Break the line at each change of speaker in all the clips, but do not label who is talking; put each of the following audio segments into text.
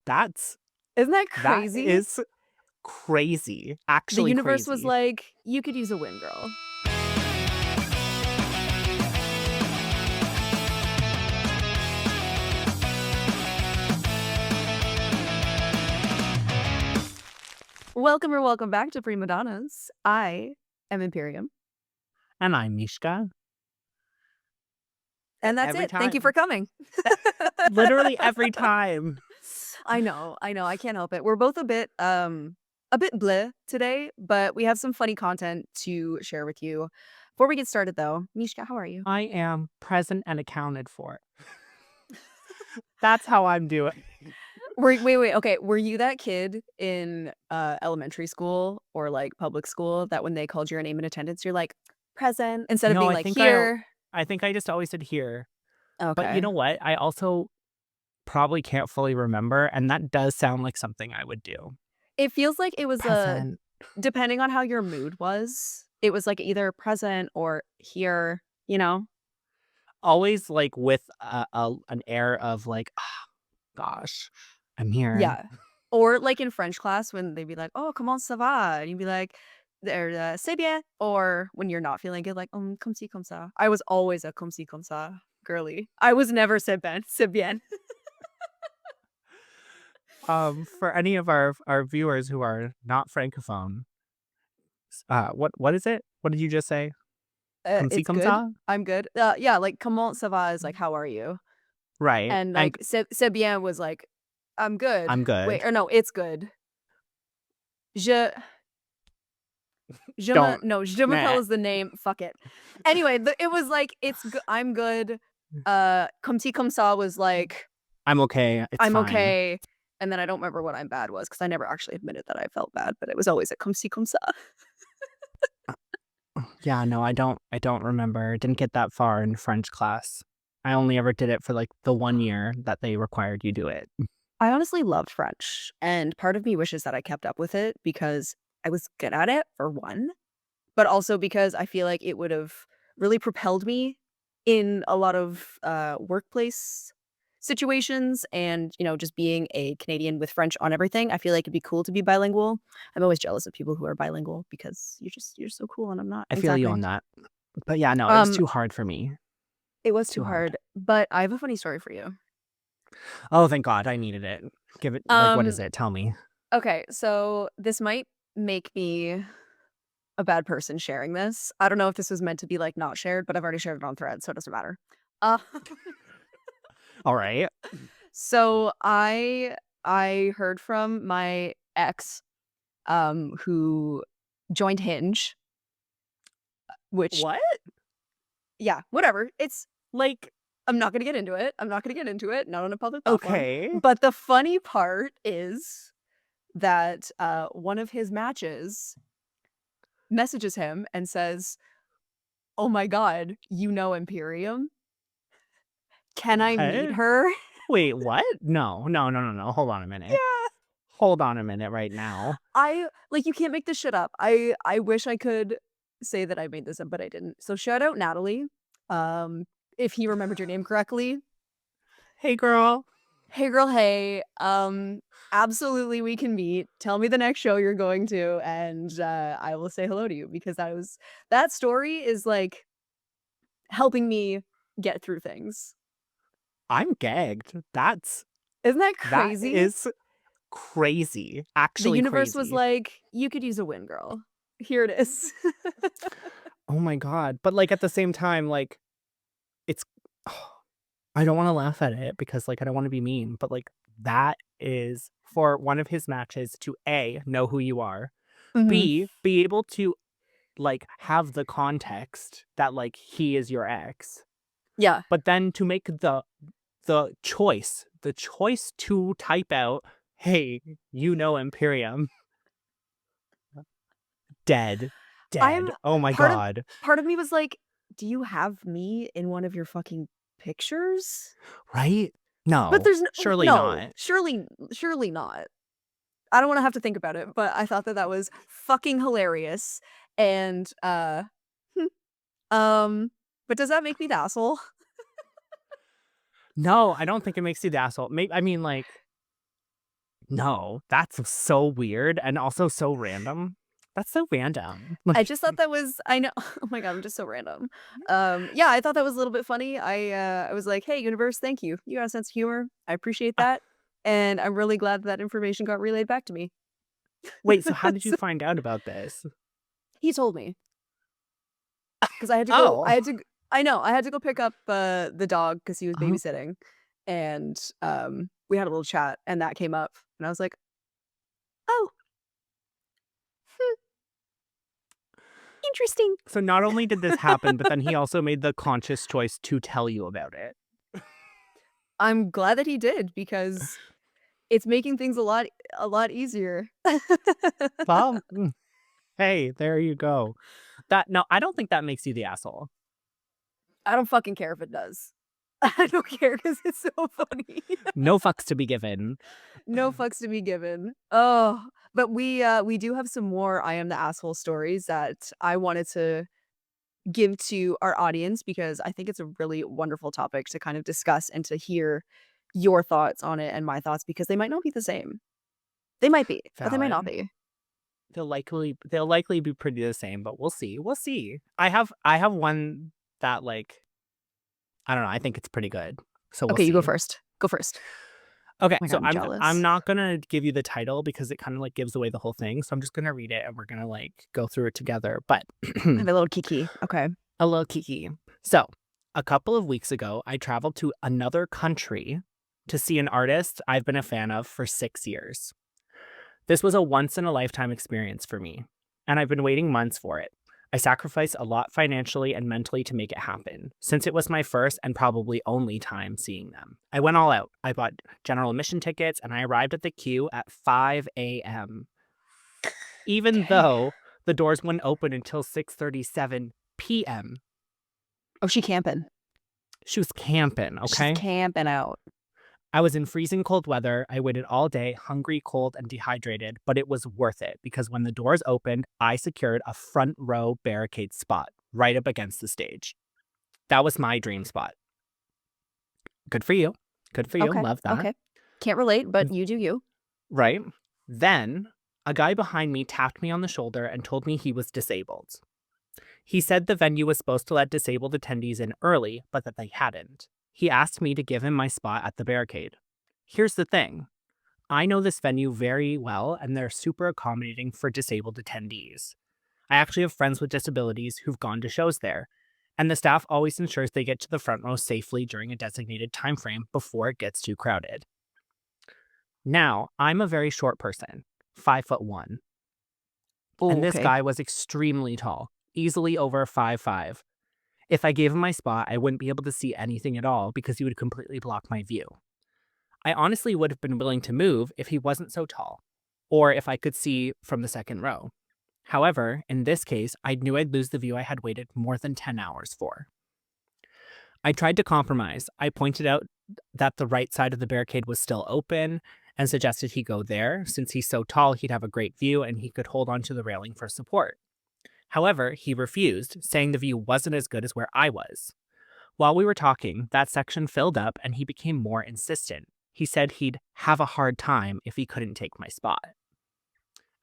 That's
Isn't that
that
crazy?
is crazy.
The
Actually
universe was
crazy.
like, "You could use a win, girl." Welcome or welcome back to PremoDonnas. I am Imperium.
And I'm Mishka.
And that's
Every
it. Thank you for
time.
coming.
Literally every time.
I know, I can't help it. We're both a bit bleh today, but we have some funny content to share with you. Before we get started though, Mishka, how are you?
I am present and accounted for. That's how I'm doing.
Wait, okay, were you that kid in, elementary school or, like, public school that when they called your name in attendance, you're like, "Present," instead of
No,
being like, "Here?"
I think I just always did here. But you
Okay.
know what? I also probably can't fully remember, and that does sound like something I would do.
It feels like it was
Present.
depending on how your mood was, it was, like, either present or here, you know?
Always like with an air of like, "Ah, gosh, I'm here."
Yeah. Or, like, in French class when they'd be like, "Oh, comment ça va?" And you'd be like, "C'est bien." Or when you're not feeling good, like, comme ci, comme ça." I was always a comme ci, comme ça girly. I was never c'est bien.
For any of our viewers who are not francophone, what is it? What did you just say? Comme ci,
It's
comme
good.
ça?
I'm good. Yeah, like, comment ça va is like, "How are you?"
Right,
And,
and
like, c'est bien was like, "I'm good."
I'm
Wait,
good.
or no, "It's good." Je
Don't
Je m'appelle
meh.
is the name, fuck it. Anyway, it was like, I'm good." Comme ci, comme ça was like,
I'm okay, it's
"I'm
fine.
okay." And then I don't remember what I'm bad was because I never actually admitted that I felt bad, but it was always a comme ci, comme ça.
Yeah, no, I don't remember. Didn't get that far in French class. I only ever did it for, like, the 1 year that they required you do it.
I honestly loved French, and part of me wishes that I kept up with it because I was good at it, for one, but also because I feel like it would've really propelled me in a lot of, workplace situations and, just being a Canadian with French on everything. I feel like it'd be cool to be bilingual. I'm always jealous of people who are bilingual because you're so cool and I'm not.
I feel you
Exactly.
on that. But yeah, no, it was
Um,
too hard for me.
it was too
Too hard.
hard, but I have a funny story for you.
Oh, thank God, I needed it. Give it like, what
Um,
is it? Tell me.
okay, so this might make me a bad person sharing this. I don't know if this was meant to be, like, not shared, but I've already shared it on Threads, so it doesn't matter. Uh,
Alright.
so I heard from my ex, who joined Hinge, which
What?
yeah, whatever. It's
Like,
I'm not gonna get into it. I'm not gonna get into it, not on a public platform.
okay.
But the funny part is that, one of his matches messages him and says, "Oh my god, you know Imperium? Can I meet
What?
her?"
Wait, what? No, no, no, no, no, hold on a minute.
Yeah.
Hold on a minute right now.
You can't make this shit up. I wish I could say that I made this up, but I didn't. So shout out Natalie, um, if he remembered your name correctly.
"Hey, girl."
Hey girl, hey, absolutely we can meet. Tell me the next show you're going to, and, I will say hello to you because that story is, like, helping me get through things.
I'm gagged.
Isn't that
That
crazy?
is crazy.
The
Actually
universe was
crazy.
like, "You could use a win, girl. Here it is."
Oh my God. But, like, at the same time, like, it's I don't wanna laugh at it because, like, I don't wanna be mean, but, like, that is for one of his matches to A, know who you are,
Mhm.
B, be able to, like, have the context that, like, he is your ex,
Yeah.
but then to make the choice to type out, "Hey, you know Imperium." Dead.
I'm
Dead. Oh my
part of
God.
part of me was like, "Do you have me in one of your fucking pictures?"
Right?
But
No.
there's
Surely
no,
not.
surely not. I don't wanna have to think about it, but I thought that that was fucking hilarious, and, um, but does that make me the asshole?
No, I don't think it makes you the asshole. I mean, like, No, that's so weird and also so random. That's so random. Like,
I just thought that was I know oh my god, I'm just so random. Yeah, I thought that was a little bit funny. I was like, "Hey, universe, thank you. You got a sense of humor. I appreciate that, and I'm really glad that information got relayed back to me."
wait, so how did you
So
find out about this?
he told me because I had to go.
Oh.
I know I had to go pick up the dog because he was
Uh-huh.
babysitting, and we had a little chat, and that came up, and I was like, "Oh, hmm, interesting."
So not only did this happen, but then he also made the conscious choice to tell you about it.
I'm glad that he did because it's making things a lot easier.
Well, hey, there you go. No, I don't think that makes you the asshole.
I don't fucking care if it does. I don't care because it's so funny.
No fucks to be given.
No fucks to be given. Oh, but we do have some more I am the asshole stories that I wanted to give to our audience because I think it's a really wonderful topic to kind of discuss and to hear your thoughts on it and my thoughts because they might not be the same. They might be, but they might not
Valid.
be.
They'll likely be pretty the same, but we'll see. We'll see. I have one that like I don't know, I think it's pretty good. So we'll
Okay, you go
see.
first. Go first.
Okay,
Oh my
so
god, I'm
I'm
jealous.
not gonna give you the title because it kind of like gives away the whole thing. So I'm just gonna read it and we're gonna like go through it together. But
I have a little kiki. Okay.
a little kiki. So a couple of weeks ago, I traveled to another country to see an artist I've been a fan of for 6 years. This was a once in a lifetime experience for me, and I've been waiting months for it. I sacrificed a lot financially and mentally to make it happen, since it was my first and probably only time seeing them. I went all out. I bought general admission tickets and I arrived at the queue at 5 a.m. Even
Okay.
though the doors wouldn't open until 6:37 p.m.
Oh, she camping.
She was camping,
She's
okay?
camping out.
I was in freezing cold weather. I waited all day, hungry, cold, and dehydrated, but it was worth it because when the doors opened, I secured a front row barricade spot right up against the stage. That was my dream spot. Good for you. Good for you.
Okay,
Love that.
okay. Can't relate, but you do you.
Right? Then a guy behind me tapped me on the shoulder and told me he was disabled. He said the venue was supposed to let disabled attendees in early, but that they hadn't. He asked me to give him my spot at the barricade. Here's the thing. I know this venue very well, and they're super accommodating for disabled attendees. I actually have friends with disabilities who've gone to shows there, and the staff always ensures they get to the front row safely during a designated time frame before it gets too crowded. Now, I'm a very short person, 5'1",
Oh,
and this
okay.
guy was extremely tall, easily over 5'5". If I gave him my spot, I wouldn't be able to see anything at all because he would completely block my view. I honestly would have been willing to move if he wasn't so tall, or if I could see from the second row. However, in this case, I knew I'd lose the view I had waited more than 10 hours for. I tried to compromise. I pointed out that the right side of the barricade was still open and suggested he go there. Since he's so tall, he'd have a great view and he could hold onto the railing for support. However, he refused, saying the view wasn't as good as where I was. While we were talking, that section filled up and he became more insistent. He said he'd have a hard time if he couldn't take my spot.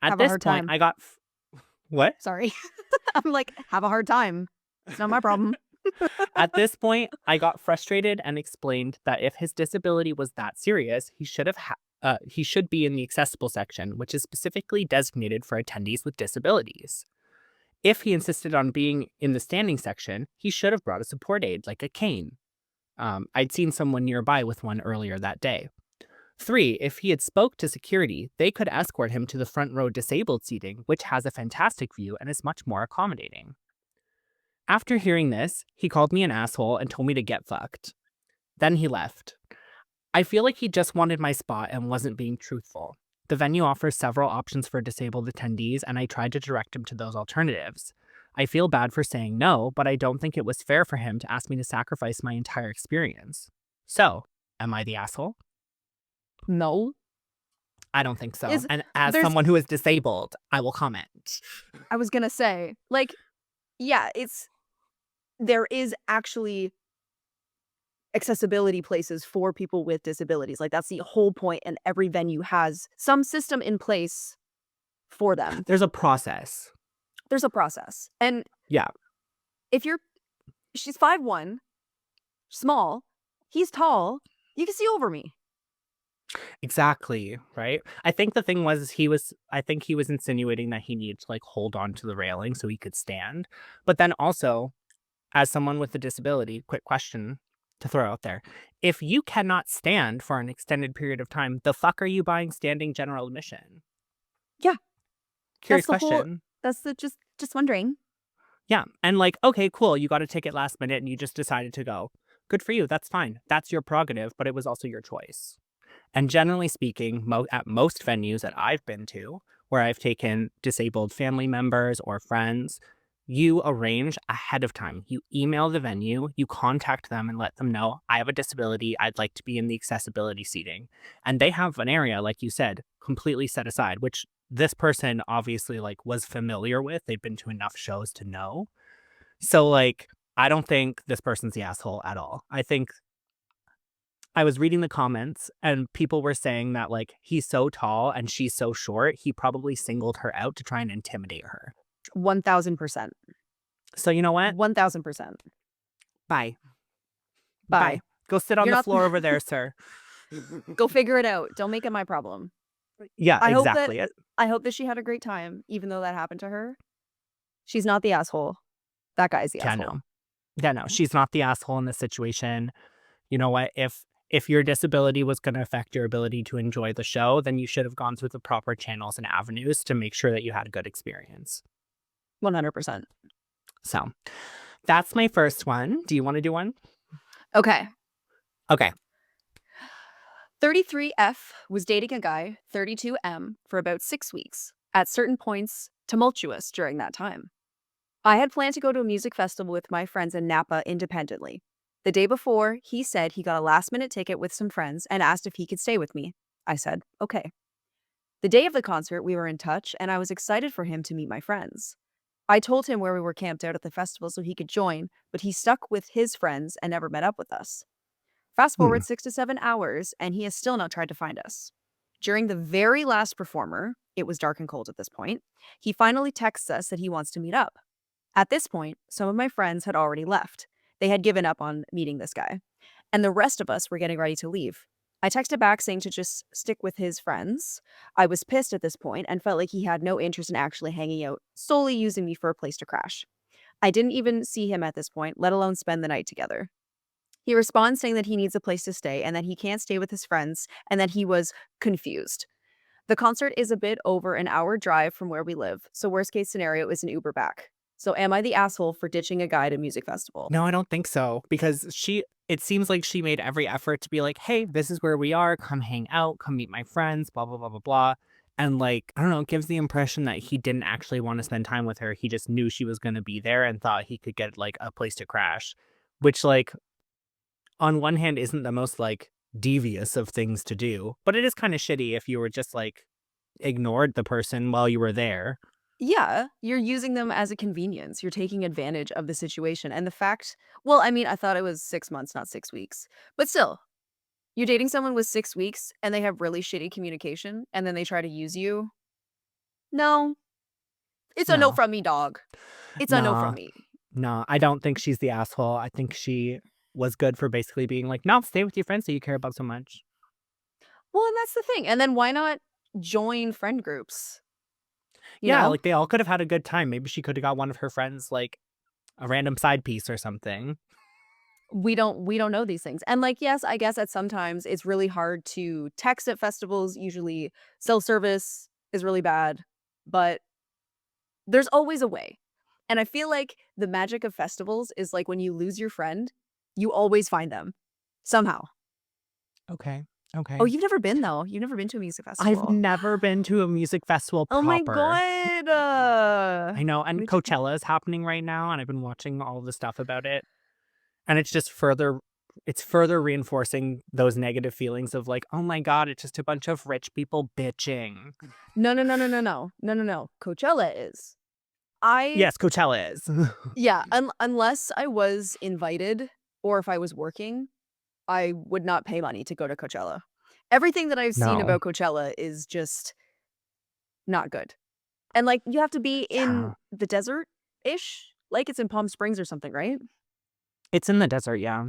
At
Have a
this
hard
point,
time.
I got. What?
Sorry. I'm like, have a hard time. It's not my problem.
At this point, I got frustrated and explained that if his disability was that serious, he should be in the accessible section, which is specifically designated for attendees with disabilities. If he insisted on being in the standing section, he should have brought a support aid like a cane. I'd seen someone nearby with one earlier that day. 3, if he had spoke to security, they could escort him to the front row disabled seating, which has a fantastic view and is much more accommodating. After hearing this, he called me an asshole and told me to get fucked. Then he left. I feel like he just wanted my spot and wasn't being truthful. The venue offers several options for disabled attendees, and I tried to direct him to those alternatives. I feel bad for saying no, but I don't think it was fair for him to ask me to sacrifice my entire experience. So, am I the asshole?
No.
I don't think so.
Is
And as
there's
someone who is disabled, I will comment.
I was gonna say, like, yeah, it's there is actually accessibility places for people with disabilities. Like, that's the whole point, and every venue has some system in place for them.
There's a process.
There's a process. And
Yeah,
if you're she's 5'1", small, he's tall, you can see over me.
exactly, right? I think the thing was I think he was insinuating that he needed to, like, hold on to the railing so he could stand. But then also, as someone with a disability, quick question to throw out there. If you cannot stand for an extended period of time, the fuck are you buying standing general admission?
Yeah,
Curious
that's the whole
question.
that's the just wondering.
Yeah, and, like, okay, cool, you got a ticket last minute and you just decided to go. Good for you, that's fine. That's your prerogative, but it was also your choice. And generally speaking, at most venues that I've been to, where I've taken disabled family members or friends, you arrange ahead of time. You email the venue, you contact them and let them know, I have a disability, I'd like to be in the accessibility seating. And they have an area, like you said, completely set aside, which this person obviously like was familiar with. They've been to enough shows to know. So like I don't think this person's the asshole at all. I think I was reading the comments and people were saying that like he's so tall and she's so short, he probably singled her out to try and intimidate her.
1000%.
So you know what?
1000%.
Bye.
Bye.
Bye. Go sit on
You're
the
not
floor over there, sir.
go figure it out. Don't make it my problem.
Yeah,
I hope that
exactly.
I hope that she had a great time, even though that happened to her. She's not the asshole. That guy's the
Yeah,
asshole.
no. Yeah, no. She's not the asshole in this situation. You know what? If your disability was going to affect your ability to enjoy the show, then you should have gone through the proper channels and avenues to make sure that you had a good experience.
100%.
So, that's my first one. Do you want to do one?
Okay.
Okay.
33F was dating a guy, 32M, for about 6 weeks, at certain points tumultuous during that time. I had planned to go to a music festival with my friends in Napa independently. The day before, he said he got a last-minute ticket with some friends and asked if he could stay with me. I said, okay. The day of the concert, we were in touch, and I was excited for him to meet my friends. I told him where we were camped out at the festival so he could join, but he stuck with his friends and never met up with us. Fast
Hmm.
forward 6 to 7 hours, and he has still not tried to find us. During the very last performer, it was dark and cold at this point, he finally texts us that he wants to meet up. At this point, some of my friends had already left. They had given up on meeting this guy, and the rest of us were getting ready to leave. I texted back saying to just stick with his friends. I was pissed at this point and felt like he had no interest in actually hanging out, solely using me for a place to crash. I didn't even see him at this point, let alone spend the night together. He responds saying that he needs a place to stay and that he can't stay with his friends and that he was confused. The concert is a bit over an hour drive from where we live, so worst case scenario is an Uber back. So am I the asshole for ditching a guy at a music festival?
No, I don't think so because it seems like she made every effort to be like, "Hey, this is where we are. Come hang out, come meet my friends, blah blah blah blah blah." And like, I don't know, it gives the impression that he didn't actually want to spend time with her. He just knew she was going to be there and thought he could get like a place to crash, which like on one hand isn't the most like devious of things to do, but it is kind of shitty if you were just like ignored the person while you were there.
Yeah, you're using them as a convenience. You're taking advantage of the situation. And the fact, well, I mean, I thought it was 6 months, not 6 weeks. But still, you're dating someone with 6 weeks and they have really shitty communication and then they try to use you. No, it's a no
No,
from me, dog. It's a no from
nah,
me.
nah. I don't think she's the asshole. I think she was good for basically being like, no, stay with your friends that you care about so much.
Well, and that's the thing. And then why not join friend groups? You
Yeah,
know?
like they all could have had a good time. Maybe she could have got one of her friends like a random side piece or something.
We don't know these things. And like, yes, I guess at sometimes it's really hard to text at festivals. Usually self-service is really bad, but there's always a way. And I feel like the magic of festivals is like when you lose your friend, you always find them somehow.
Okay.
Oh,
Okay.
you've never been though. You've never been to a music
I've
festival.
never been to a music festival
Oh my
proper.
god.
I know, and
Me too.
Coachella is happening right now, and I've been watching all the stuff about it. And it's further reinforcing those negative feelings of like, oh my God, it's just a bunch of rich people bitching.
No, no, no, no, no, no. No, no, no. Coachella is. I
Yes, Coachella is.
Yeah, unless I was invited or if I was working, I would not pay money to go to Coachella. Everything that I've seen
No.
about Coachella is just not good. And, like, you have to be in
Yeah.
the desert-ish? Like, it's in Palm Springs or something, right?
It's in the desert, yeah.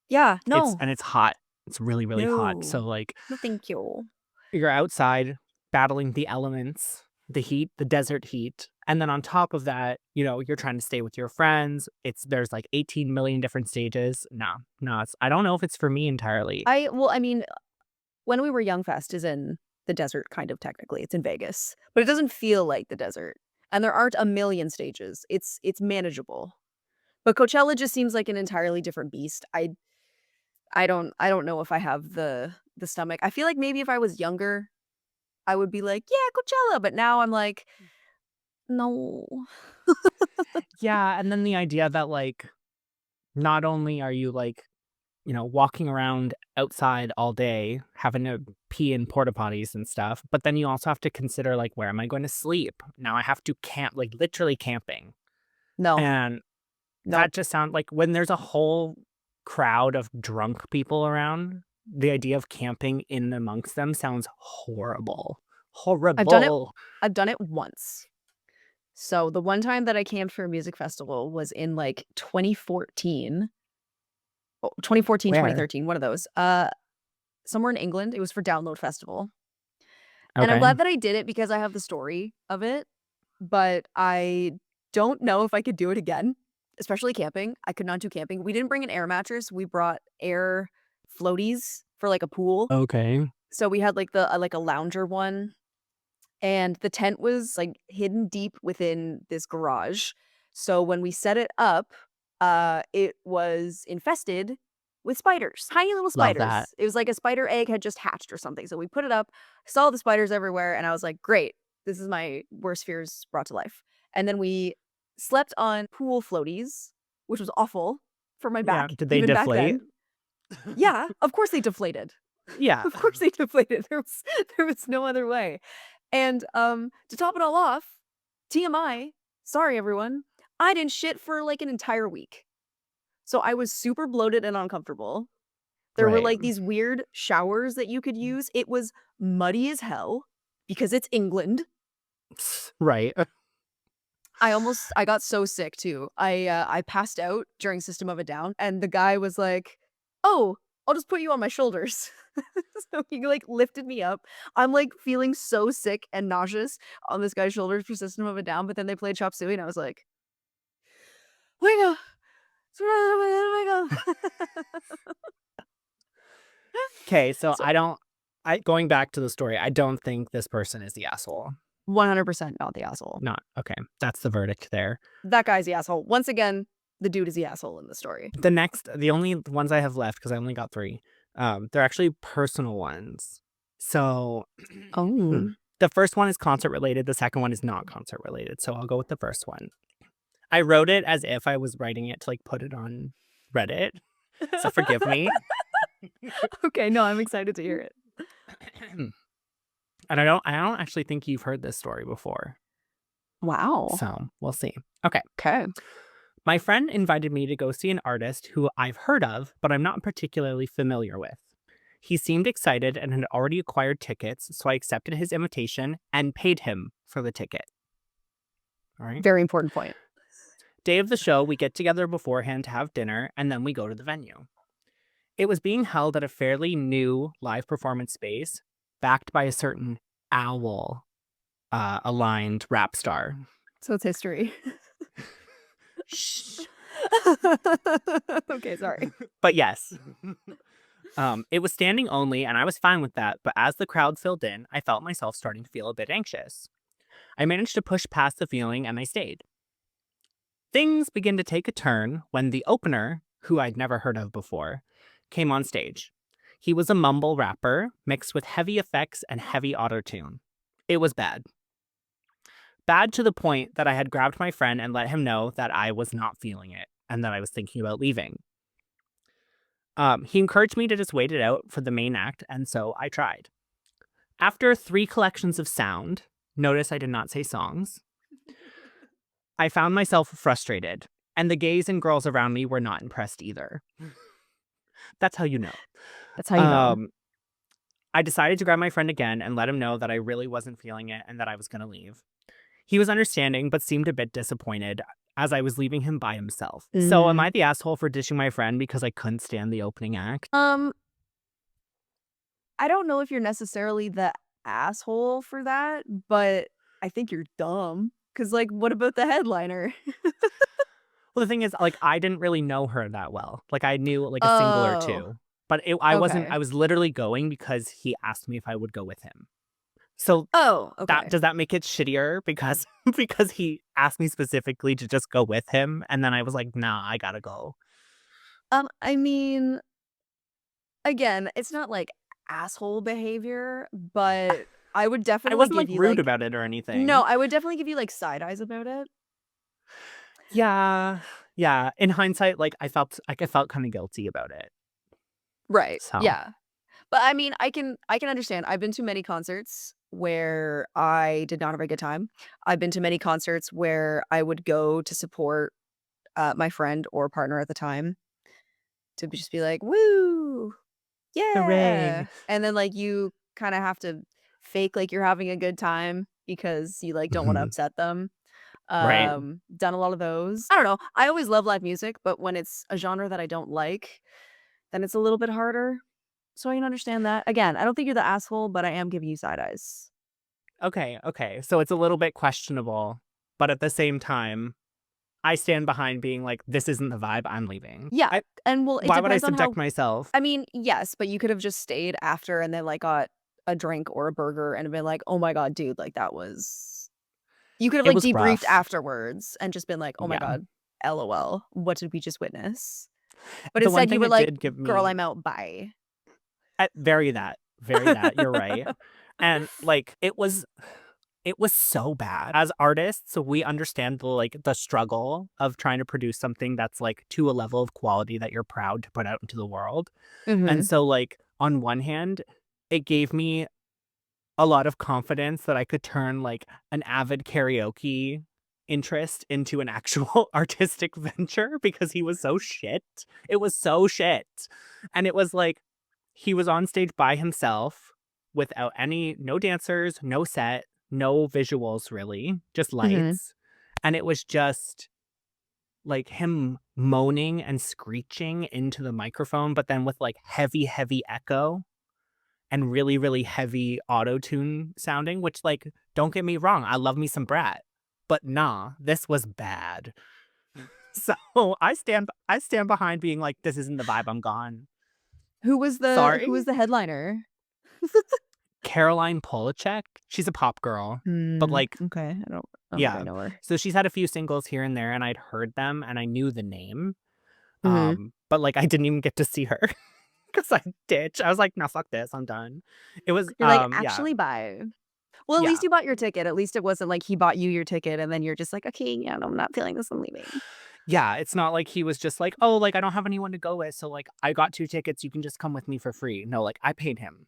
Yeah,
It's
no.
and it's hot. It's really, really hot.
No.
So, like,
No, thank you.
you're outside battling the elements, the heat, the desert heat, and then on top of that, you're trying to stay with your friends. There's like 18 million different stages. No, no, I don't know if it's for me entirely.
I mean, when We Were Young Fest is in the desert, kind of technically. It's in Vegas, but it doesn't feel like the desert, and there aren't a million stages. It's manageable. But Coachella just seems like an entirely different beast. I don't know if I have the stomach. I feel like maybe if I was younger, I would be like, "Yeah, Coachella," but now I'm like, "No."
Yeah, and then the idea that like not only are you like, walking around outside all day having to pee in porta potties and stuff, but then you also have to consider like where am I going to sleep? Now I have to camp, like literally camping.
No.
And
Nope.
that just sounds like when there's a whole crowd of drunk people around, the idea of camping in amongst them sounds horrible.
I've done it
Horrible.
I've done it once. So, the one time that I camped for a music festival was in, like, 2014. Oh, 2014,
Where?
2013, one of those. Somewhere in England. It was for Download Festival. And I'm
Okay.
glad that I did it because I have the story of it, but I don't know if I could do it again, especially camping. I could not do camping. We didn't bring an air mattress. We brought air floaties for, like, a pool.
Okay.
So we had, like, like, a lounger one, and the tent was, like, hidden deep within this garage. So when we set it up, it was infested with spiders, tiny little
Love that.
spiders. It was like a spider egg had just hatched or something. So we put it up, saw the spiders everywhere, and I was like, "Great, this is my worst fears brought to life." And then we slept on pool floaties, which was awful for my
Yeah.
back
Did they
even back
deflate?
then. Yeah, of course they deflated.
Yeah.
Of course they deflated. There was no other way. And, to top it all off, TMI, sorry everyone, I didn't shit for, like, an entire week. So I was super bloated and uncomfortable. There were,
Right.
like, these weird showers that you could use. It was muddy as hell because it's England.
Right.
I got so sick too. I passed out during System of a Down, and the guy was like, "Oh, I'll just put you on my shoulders." So he, like, lifted me up. I'm, like, feeling so sick and nauseous on this guy's shoulders for System of a Down, but then they played Chop Suey, and I was like, "Wake up. Wake up."
Okay, so
So
going back to the story, I don't think this person is the asshole.
100% not the asshole.
Not okay. That's the verdict there.
That guy's the asshole. Once again, the dude is the asshole in the story.
The only ones I have left, because I only got 3, they're actually personal ones. So,
Oh.
the first one is concert related, the second one is not concert related, so I'll go with the first one. I wrote it as if I was writing it to, like, put it on Reddit, so forgive me.
Okay, no, I'm excited to hear it.
And I don't actually think you've heard this story before,
Wow.
so we'll see. Okay.
Okay.
My friend invited me to go see an artist who I've heard of, but I'm not particularly familiar with. He seemed excited and had already acquired tickets, so I accepted his invitation and paid him for the ticket. All right.
Very important point.
Day of the show, we get together beforehand to have dinner, and then we go to the venue. It was being held at a fairly new live performance space, backed by a certain owl aligned rap star.
So it's history.
Shh.
Okay, sorry.
But yes. It was standing only, and I was fine with that, but as the crowd filled in, I felt myself starting to feel a bit anxious. I managed to push past the feeling, and I stayed. Things began to take a turn when the opener, who I'd never heard of before, came on stage. He was a mumble rapper mixed with heavy effects and heavy autotune. It was bad. Bad to the point that I had grabbed my friend and let him know that I was not feeling it and that I was thinking about leaving. He encouraged me to just wait it out for the main act, and so I tried. After 3 collections of sound, notice I did not say songs, I found myself frustrated, and the gays and girls around me were not impressed either. That's how you know.
That's how you know.
Um, I decided to grab my friend again and let him know that I really wasn't feeling it and that I was going to leave. He was understanding, but seemed a bit disappointed as I was leaving him by himself. So, am
Mhm.
I the asshole for ditching my friend because I couldn't stand the opening act?
Um, I don't know if you're necessarily the asshole for that, but I think you're dumb. Cause like, what about the headliner?
Well, the thing is, like, I didn't really know her that well. Like, I knew like a single or
Oh,
two, but I wasn't.
okay.
I was literally going because he asked me if I would go with him. So
Oh,
that
okay.
does that make it shittier because because he asked me specifically to just go with him, and then I was like, nah, I gotta go.
I mean, again, it's not like asshole behavior, but I would
I
definitely
wasn't like
give you
rude
like
about it or
no,
anything.
I would definitely give you like side eyes about it.
Yeah, yeah. In hindsight, like I felt kind of guilty about it.
Right.
So
Yeah. But I mean, I can understand. I've been to many concerts where I did not have a good time. I've been to many concerts where I would go to support my friend or partner at the time to just be like, "Woo,
hooray!
yeah!" And then like you kind of have to fake like you're having a good time because you like don't want to
Mhm.
upset them.
Right.
Done a lot of those. I don't know. I always love live music, but when it's a genre that I don't like, then it's a little bit harder. So I can understand that. Again, I don't think you're the asshole, but I am giving you side eyes.
Okay. Okay. So it's a little bit questionable, but at the same time, I stand behind being like, this isn't the vibe. I'm leaving.
Yeah, and well, it
Why would I
depends on
subject
how
myself?
I mean, yes, but you could have just stayed after and then, like, got a drink or a burger and been like, "Oh my god, dude, like, that was" you could have,
It
like,
was
debriefed
rough.
afterwards and just been like, "Oh my
Yeah.
god, LOL, what did we just witness?" But
The one
instead, you
thing
were
it
like,
did give
"Girl,
me
I'm out, bye."
very that. You're right. And like it was so bad. As artists, we understand the struggle of trying to produce something that's like to a level of quality that you're proud to put out into the world. And
Mhm,
so like on one hand, it gave me a lot of confidence that I could turn like an avid karaoke interest into an actual artistic venture because he was so shit. It was so shit. And it was like he was on stage by himself without no dancers, no set, no visuals really, just
mhm.
lights. And it was just like him moaning and screeching into the microphone, but then with like heavy, heavy echo and really, really heavy auto tune sounding, which, like, don't get me wrong, I love me some Brat, but nah, this was bad. So I stand behind being like, this isn't the vibe. I'm gone.
Who was
Sorry,
the headliner?
Caroline Polachek. She's a pop girl, but
Hmm,
like,
okay, I don't think I
yeah.
know her.
So she's had a few singles here and there, and I'd heard them, and I knew the name.
Mhm.
But like, I didn't even get to see her because I ditched. I was like, no, fuck this. I'm done. It was,
You're like,
yeah,
"Actually, bye." Well, at least
yeah.
you bought your ticket. At least it wasn't like he bought you your ticket and then you're just like, "Okay, yeah, no, I'm not feeling this, I'm leaving."
Yeah, it's not like he was just like, "Oh, like, I don't have anyone to go with, so, like, I got 2 tickets, you can just come with me for free." No, like, I paid him.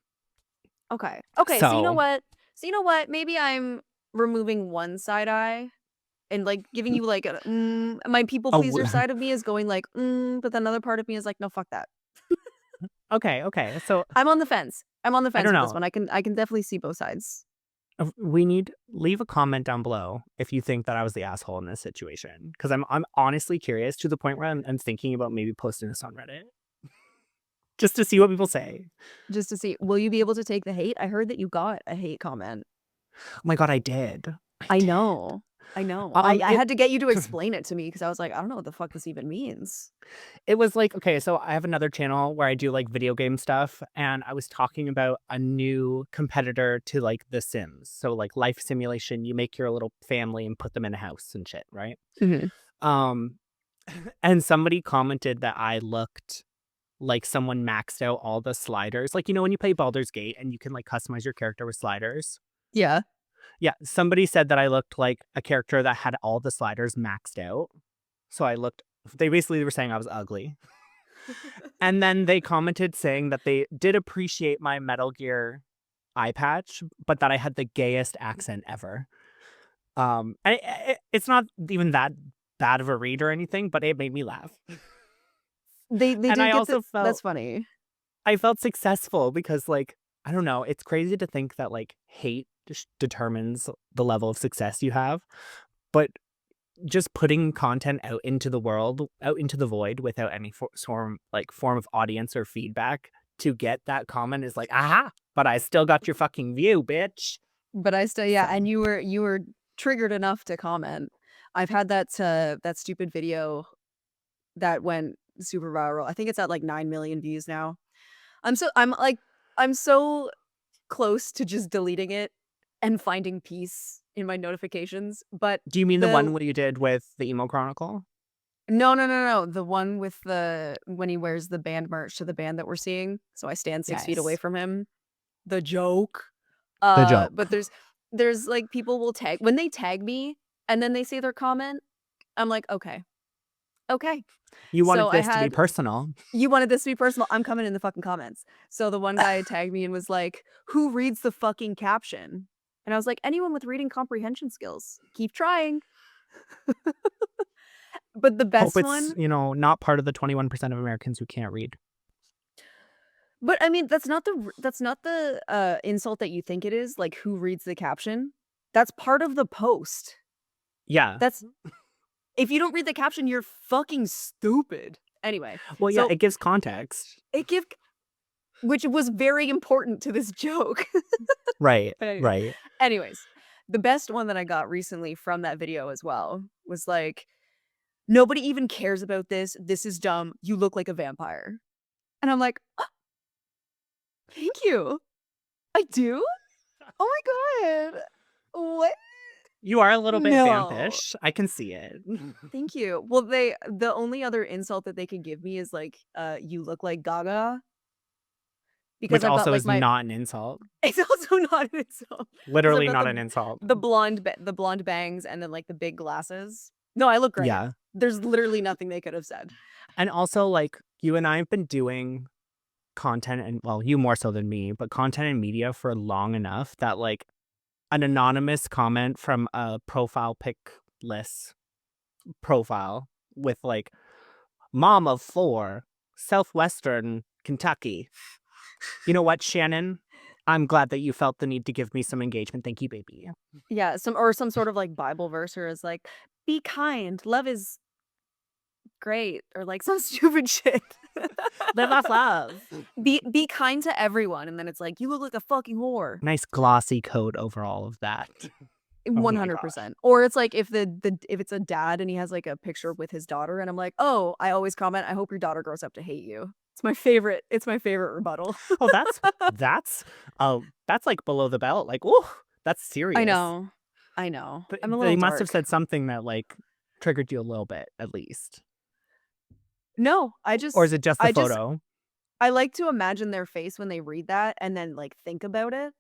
Okay. Okay, so you know
So,
what? Maybe I'm removing one side eye and, like, giving you, like, my people
oh,
pleaser side of me is going like, but then another part of me is like, "No, fuck that."
okay, okay, so,
I'm on the fence. I'm on the
I
fence
don't
with this
know.
one. I can definitely see both sides.
We need leave a comment down below if you think that I was the asshole in this situation, because I'm honestly curious to the point where I'm thinking about maybe posting this on Reddit just to see what people say.
Just to see, will you be able to take the hate? I heard that you got a hate comment.
Oh my god, I did. I
I
did.
know. I know. I
It
had to get you to explain it to me because I was like, "I don't know what the fuck this even means."
It was like okay, so I have another channel where I do, like, video game stuff, and I was talking about a new competitor to, like, The Sims. So, like, life simulation, you make your little family and put them in a house and shit, right?
Mhm.
Um, and somebody commented that I looked like someone maxed out all the sliders. Like, you know, when you play Baldur's Gate and you can, like, customize your character with sliders?
Yeah.
Yeah, somebody said that I looked like a character that had all the sliders maxed out. So I looked they basically were saying I was ugly. And then they commented saying that they did appreciate my Metal Gear eye patch, but that I had the gayest accent ever. And it's not even that bad of a read or anything, but it made me laugh.
They
And
did
I
get the
also
that's
felt
funny.
I felt successful because, like, I don't know, it's crazy to think that, like, hate just determines the level of success you have, but just putting content out into the world, out into the void without any form of audience or feedback to get that comment is like, "Aha, but I still got your fucking view, bitch."
But I still yeah,
So,
and you were triggered enough to comment. I've had that stupid video that went super viral. I think it's at, like, 9 million views now. I'm so close to just deleting it and finding peace in my notifications, but
do you mean the
the
one what you did with the Emo Chronicle?
no, no, no, no, the one with the when he wears the band merch to the band that we're seeing, so I stand 6 feet away
Yes.
from him. The joke.
The
But
joke.
there's, like, people will tag when they tag me and then they say their comment, I'm like, "Okay, okay."
You
So
wanted
I
this to be
had
personal.
you wanted this to be personal, I'm coming in the fucking comments. So the one guy tagged me and was like, "Who reads the fucking caption?" And I was like, "Anyone with reading comprehension skills. Keep trying." But the
Hope
best
it's,
one
not part of the 21% of Americans who can't read.
but I mean, that's not the insult that you think it is, like, who reads the caption. That's part of the post.
Yeah.
That's if you don't read the caption, you're fucking stupid. Anyway,
Well, yeah,
so
it gives context.
it give which was very important to this joke.
Right,
But
right.
anyways, the best one that I got recently from that video as well was like, "Nobody even cares about this. This is dumb. You look like a vampire." And I'm like, "Oh, thank you. I do? Oh my god. What?
You are a little bit
No.
vampish. I can see it.
Thank you." Well, the only other insult that they could give me is like, "You look like Gaga." Because
Which
I've got
also
like
is
my
not an insult.
it's also not an insult because 'cause I've
Literally
got
not an insult.
the blonde bangs and then, like, the big glasses. No, I look great.
Yeah.
There's literally nothing they could have said.
And also, like, you and I have been doing content and well, you more so than me, but content and media for long enough that, like, an anonymous comment from a profile pic list profile with, like, "Mom of 4, Southwestern Kentucky." You know what, Shannon? I'm glad that you felt the need to give me some engagement. Thank you, baby.
Yeah, some sort of, like, Bible verse or is like, "Be kind, love is great," or, like, some stupid shit.
Live off love.
Be kind to everyone, and then it's like, "You look like a fucking whore."
Nice glossy coat over all of that. Oh my gosh.
100%. Or it's like if if it's a dad and he has, like, a picture with his daughter and I'm like, "Oh," I always comment, "I hope your daughter grows up to hate you." It's my favorite rebuttal.
Oh, that's like below the belt. Like, ooh, that's
I
serious.
know. I know.
But
I'm a little
they must have
dark.
said something that like triggered you a little bit, at least.
No,
Or is it just the
I just
photo?
I like to imagine their face when they read that and then, like, think about it.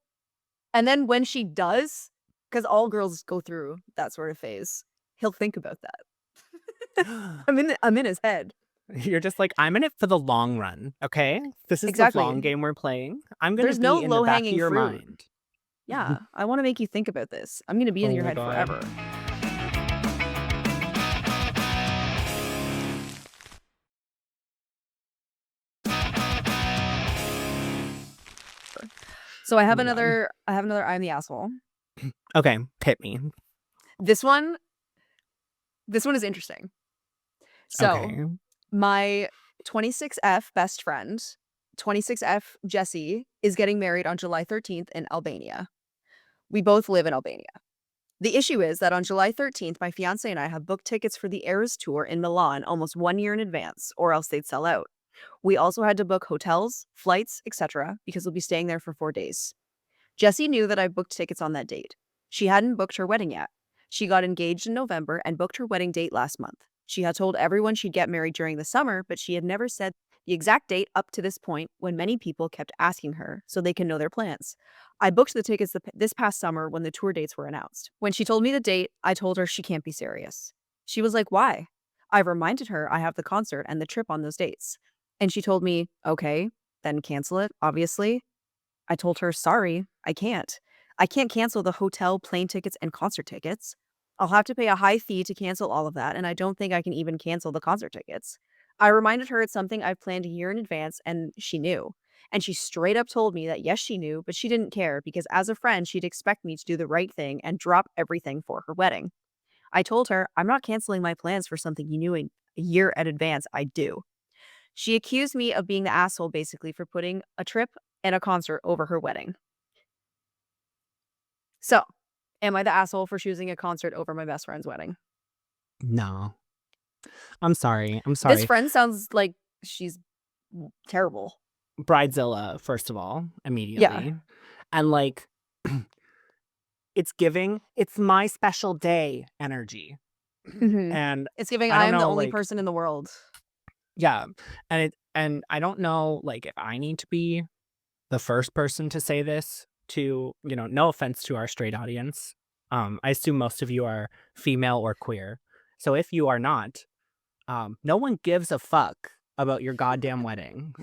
And then when she does, because all girls go through that sort of phase, he'll think about that. I'm in his head.
You're just like, I'm in it for the long run. Okay. This is the long
Exactly.
game we're playing. I'm going to
There's no
be in the back of
low-hanging
your
fruit.
mind.
Yeah, I wanna make you think about this. I'm gonna be in
Oh
your
my
head
God.
forever. So
Oh my God.
I have another I'm the asshole.
Okay. Hit me.
This one this one is interesting. So,
Okay.
my 26F best friend, 26F Jesse, is getting married on July 13th in Albania. We both live in Albania. The issue is that on July 13th, my fiance and I have booked tickets for the Eras tour in Milan almost 1 year in advance, or else they'd sell out. We also had to book hotels, flights, etc., because we'll be staying there for 4 days. Jessie knew that I booked tickets on that date. She hadn't booked her wedding yet. She got engaged in November and booked her wedding date last month. She had told everyone she'd get married during the summer, but she had never said the exact date up to this point when many people kept asking her so they can know their plans. I booked the tickets this past summer when the tour dates were announced. When she told me the date, I told her she can't be serious. She was like, "Why?" I reminded her I have the concert and the trip on those dates. And she told me, "Okay, then cancel it, obviously." I told her, "Sorry, I can't. I can't cancel the hotel, plane tickets, and concert tickets. I'll have to pay a high fee to cancel all of that, and I don't think I can even cancel the concert tickets. I reminded her it's something I've planned a year in advance, and she knew. And she straight up told me that yes, she knew, but she didn't care because as a friend, she'd expect me to do the right thing and drop everything for her wedding. I told her, I'm not canceling my plans for something you knew in a year in advance. I do. She accused me of being the asshole basically for putting a trip and a concert over her wedding. So, am I the asshole for choosing a concert over my best friend's wedding?
No. I'm sorry, I'm
This
sorry.
friend sounds like she's terrible.
Bridezilla, first of all,
Yeah.
immediately. And, like, it's giving, "It's my special day" energy.
Mhm.
And
It's giving
I
I
don't
am the
know,
only
like
person in the world.
yeah, and I don't know, like, if I need to be the first person to say this to, no offense to our straight audience. I assume most of you are female or queer. So if you are not, no one gives a fuck about your goddamn wedding.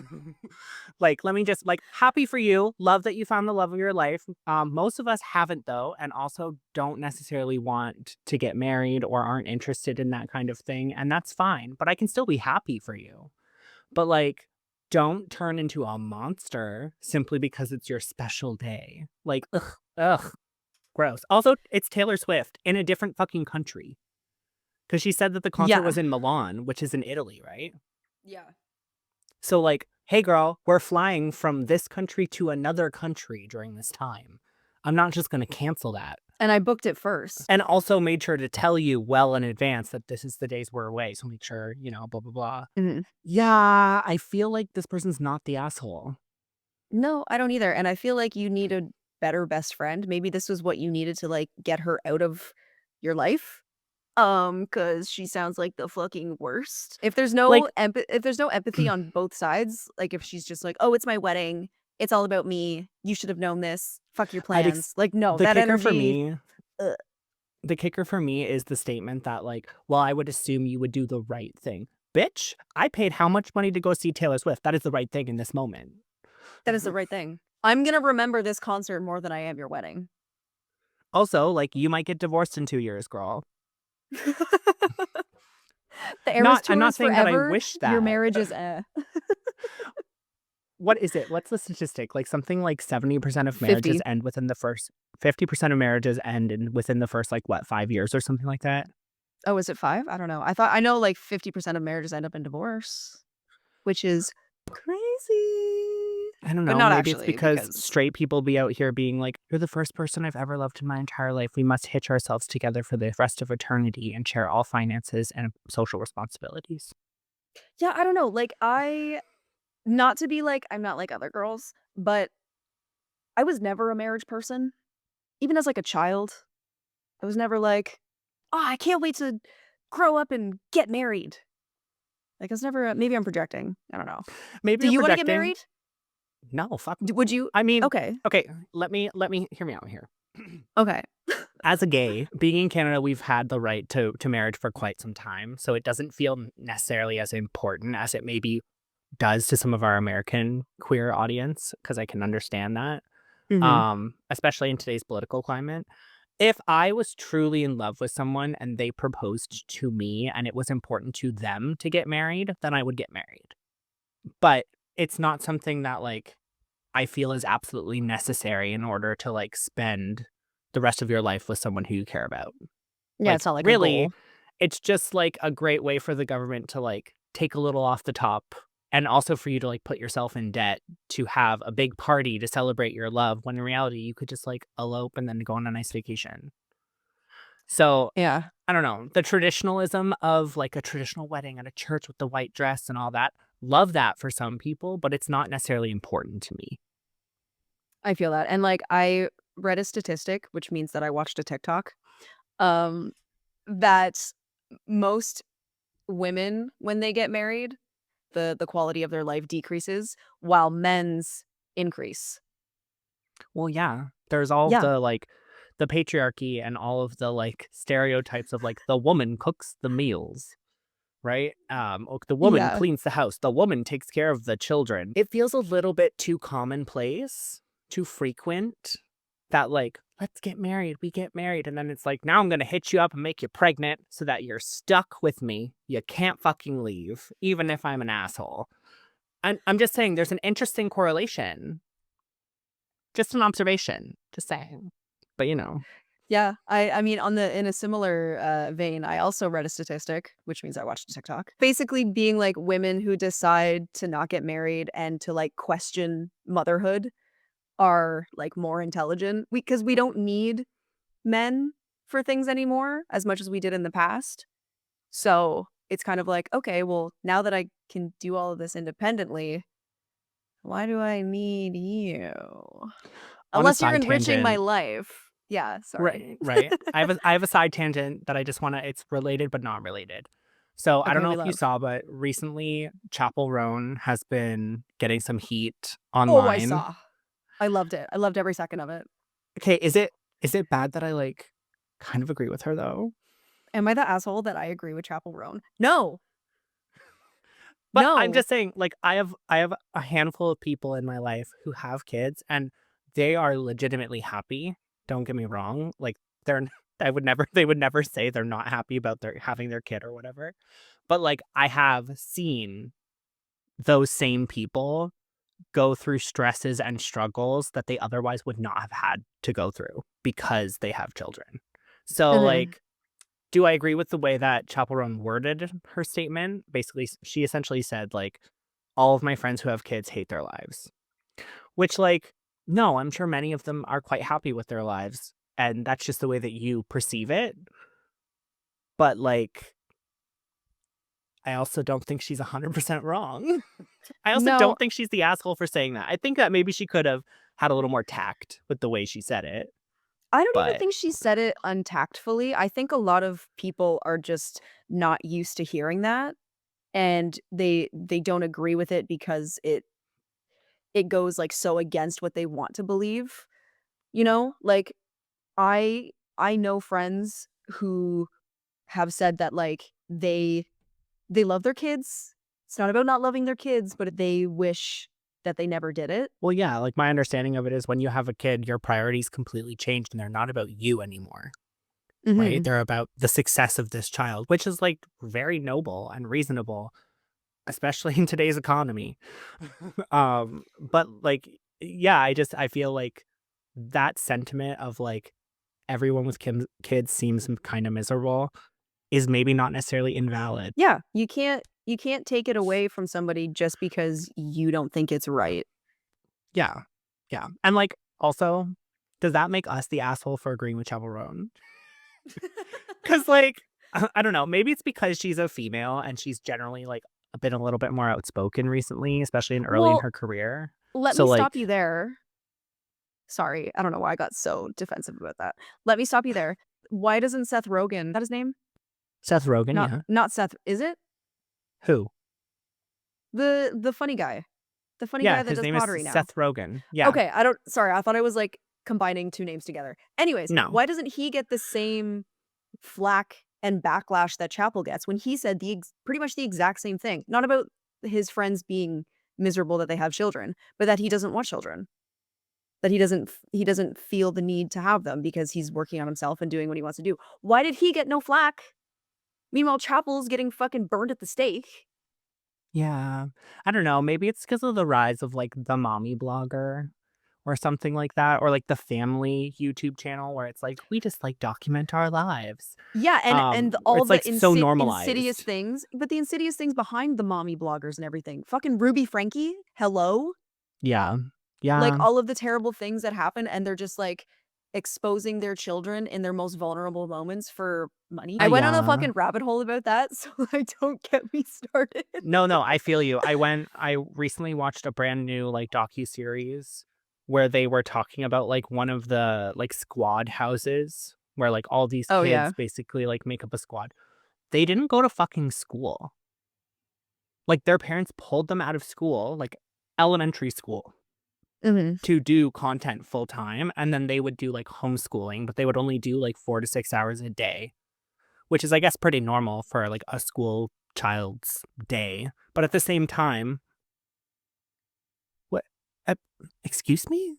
Like, let me just like, happy for you. Love that you found the love of your life. Most of us haven't though, and also don't necessarily want to get married or aren't interested in that kind of thing, and that's fine. But I can still be happy for you. But like, don't turn into a monster simply because it's your special day. Like, ugh, gross. Also, it's Taylor Swift in a different fucking country. Because she said that the concert
Yeah.
was in Milan, which is in Italy, right?
Yeah.
So, like, hey, girl, we're flying from this country to another country during this time. I'm not just going to cancel that.
And I booked it first.
And also made sure to tell you well in advance that this is the days we're away. So make sure, blah, blah, blah.
Mhm.
Yeah, I feel like this person's not the asshole.
No, I don't either, and I feel like you need a better best friend. Maybe this was what you needed to, like, get her out of your life. Because she sounds like the fucking worst.
Like,
If there's no empathy on both sides, like, if she's just like, "Oh, it's my wedding. It's all about me. You should have known this. Fuck your
I'd
plans." Like, no,
the
that
kicker for
energy,
me,
ugh.
the kicker for me is the statement that like, well, I would assume you would do the right thing. Bitch, I paid how much money to go see Taylor Swift? That is the right thing in this moment.
That is the right thing. I'm gonna remember this concert more than I am your wedding.
Also, like, you might get divorced in 2 years, girl.
The Eras
Not I'm
Tour
not
is
saying that I
forever.
wish
Your
that.
marriage is,
What is it? What's the statistic? Like, something like 70% of marriages
50.
end within the first 50% of marriages end within the first, like, what, 5 years or something like that?
Oh, is it 5? I don't know. I know, like, 50% of marriages end up in divorce, which is crazy.
I don't
But
know,
not
maybe it's
actually
because
because
straight people be out here being like, "You're the first person I've ever loved in my entire life. We must hitch ourselves together for the rest of eternity and share all finances and social responsibilities."
yeah, I don't know, like, not to be like, I'm not like other girls, but I was never a marriage person. Even as, like, a child, I was never like, "Oh, I can't wait to grow up and get married." Like, I was never maybe I'm projecting, I don't know.
Maybe
Do
you're
you wanna get
projecting.
married?
No, fuck
D
no.
would you
I mean,
Okay,
okay, let me hear me out here.
okay.
As a gay, being in Canada, we've had the right to marriage for quite some time, so it doesn't feel necessarily as important as it maybe does to some of our American queer audience, because I can understand that,
Mhm.
especially in today's political climate. If I was truly in love with someone and they proposed to me and it was important to them to get married, then I would get married. But it's not something that, like, I feel is absolutely necessary in order to, like, spend the rest of your life with someone who you care about.
Yeah,
Like,
it's not like a
really,
goal.
it's just, like, a great way for the government to, like, take a little off the top and also for you to, like, put yourself in debt to have a big party to celebrate your love when in reality you could just, like, elope and then go on a nice vacation. So,
Yeah.
I don't know, the traditionalism of, like, a traditional wedding at a church with the white dress and all that, love that for some people, but it's not necessarily important to me.
I feel that, and, like, I read a statistic, which means that I watched a TikTok, um, that most women, when they get married, the quality of their life decreases while men's increase.
Well, yeah. There's all of
Yeah.
the, like, the patriarchy and all of the, like, stereotypes of, like, the woman cooks the meals, right? The woman
Yeah.
cleans the house, the woman takes care of the children. It feels a little bit too commonplace, too frequent. that like, let's get married, we get married, and then it's like, now I'm gonna hit you up and make you pregnant so that you're stuck with me. You can't fucking leave, even if I'm an asshole. And I'm just saying there's an interesting correlation. Just an observation. Just saying. But
Yeah, I mean, on the in a similar, vein, I also read a statistic, which means I watched a TikTok, basically being like women who decide to not get married and to, like, question motherhood are, like, more intelligent. Because we don't need men for things anymore as much as we did in the past. So, it's kind of like, "Okay, well, now that I can do all of this independently, why do I need you?
on a
Unless you're
side
enriching my
tangent,
life." Yeah, sorry.
right, right. I have a side tangent that I just wanna it's related but not related. So, I don't
Okay,
know
we
if you
love.
saw, but recently Chapel Roan has been getting some heat
Oh, I
online.
saw. I loved it. I loved every second of it.
Okay, is it bad that I, like, kind of agree with her, though?
Am I the asshole that I agree with Chapel Roan? No.
But I'm
No.
just saying, like, I have a handful of people in my life who have kids, and they are legitimately happy. Don't get me wrong. Like, they're I would never they would never say they're not happy about their having their kid or whatever. But like, I have seen those same people go through stresses and struggles that they otherwise would not have had to go through because they have children. So
Mhm.
like, do I agree with the way that Chaperone worded her statement? Basically, she essentially said, like, all of my friends who have kids hate their lives, which, like, no, I'm sure many of them are quite happy with their lives. And that's just the way that you perceive it. But, like, I also don't think she's 100% wrong. I also
No,
don't think she's the asshole for saying that. I think that maybe she could have had a little more tact with the way she said it.
I don't even
But
think she said it untactfully. I think a lot of people are just not used to hearing that, and they don't agree with it because it goes, like, so against what they want to believe, you know? Like, I know friends who have said that, like, they love their kids. It's not about not loving their kids, but they wish that they never did it.
well, yeah, like my understanding of it is when you have a kid, your priorities completely changed and they're not about you anymore, right?
Mhm.
They're about the success of this child, which is like very noble and reasonable, especially in today's economy. But like, yeah, I feel like that sentiment of like everyone with kids seems kind of miserable is maybe not necessarily invalid.
Yeah, you can't take it away from somebody just because you don't think it's right.
Yeah. Yeah. And like also, does that make us the asshole for agreeing with Chaperone? Because, like, I don't know, maybe it's because she's a female and she's generally, like, been a little bit more outspoken recently, especially in early in
Well,
her career.
let
So,
me stop
like
you there. Sorry, I don't know why I got so defensive about that. Let me stop you there. Why doesn't Seth Rogen, is that his name?
Seth Rogen,
Not
yeah.
not Seth, is it?
Who?
The funny guy. The funny
Yeah,
guy that
his
does
name is
pottery now.
Seth Rogen. Yeah.
Okay, I don't sorry, I thought I was, like, combining 2 names together. Anyways,
No.
why doesn't he get the same flack and backlash that Chappell gets when he said pretty much the exact same thing? Not about his friends being miserable that they have children, but that he doesn't want children. That he doesn't feel the need to have them because he's working on himself and doing what he wants to do. Why did he get no flack? Meanwhile, Chappell's getting fucking burned at the stake.
Yeah. I don't know, maybe it's because of the rise of, like, the mommy blogger or something like that, or, like, the family YouTube channel where it's like, "We just, like, document our lives."
Yeah, and
Where
all
it's, like,
the
so
insidious
normalized.
things, but the insidious things behind the mommy bloggers and everything. Fucking Ruby Frankie, hello?
Yeah.
Like,
Yeah.
all of the terrible things that happen, and they're just, like, exposing their children in their most vulnerable moments for money. I went on a
Yeah.
fucking rabbit hole about that, so, like, don't get me started.
No, no, I feel you. I recently watched a brand new, like, docuseries where they were talking about, like, one of the, like, squad houses where, like, all these
Oh,
kids
yeah.
basically, like, make up a squad. They didn't go to fucking school. Like, their parents pulled them out of school, like, elementary school,
Mhm.
to do content full time, and then they would do, like, homeschooling, but they would only do, like, 4 to 6 hours a day, which is, I guess, pretty normal for, like, a school child's day. But at the same time, what? Uh, excuse me?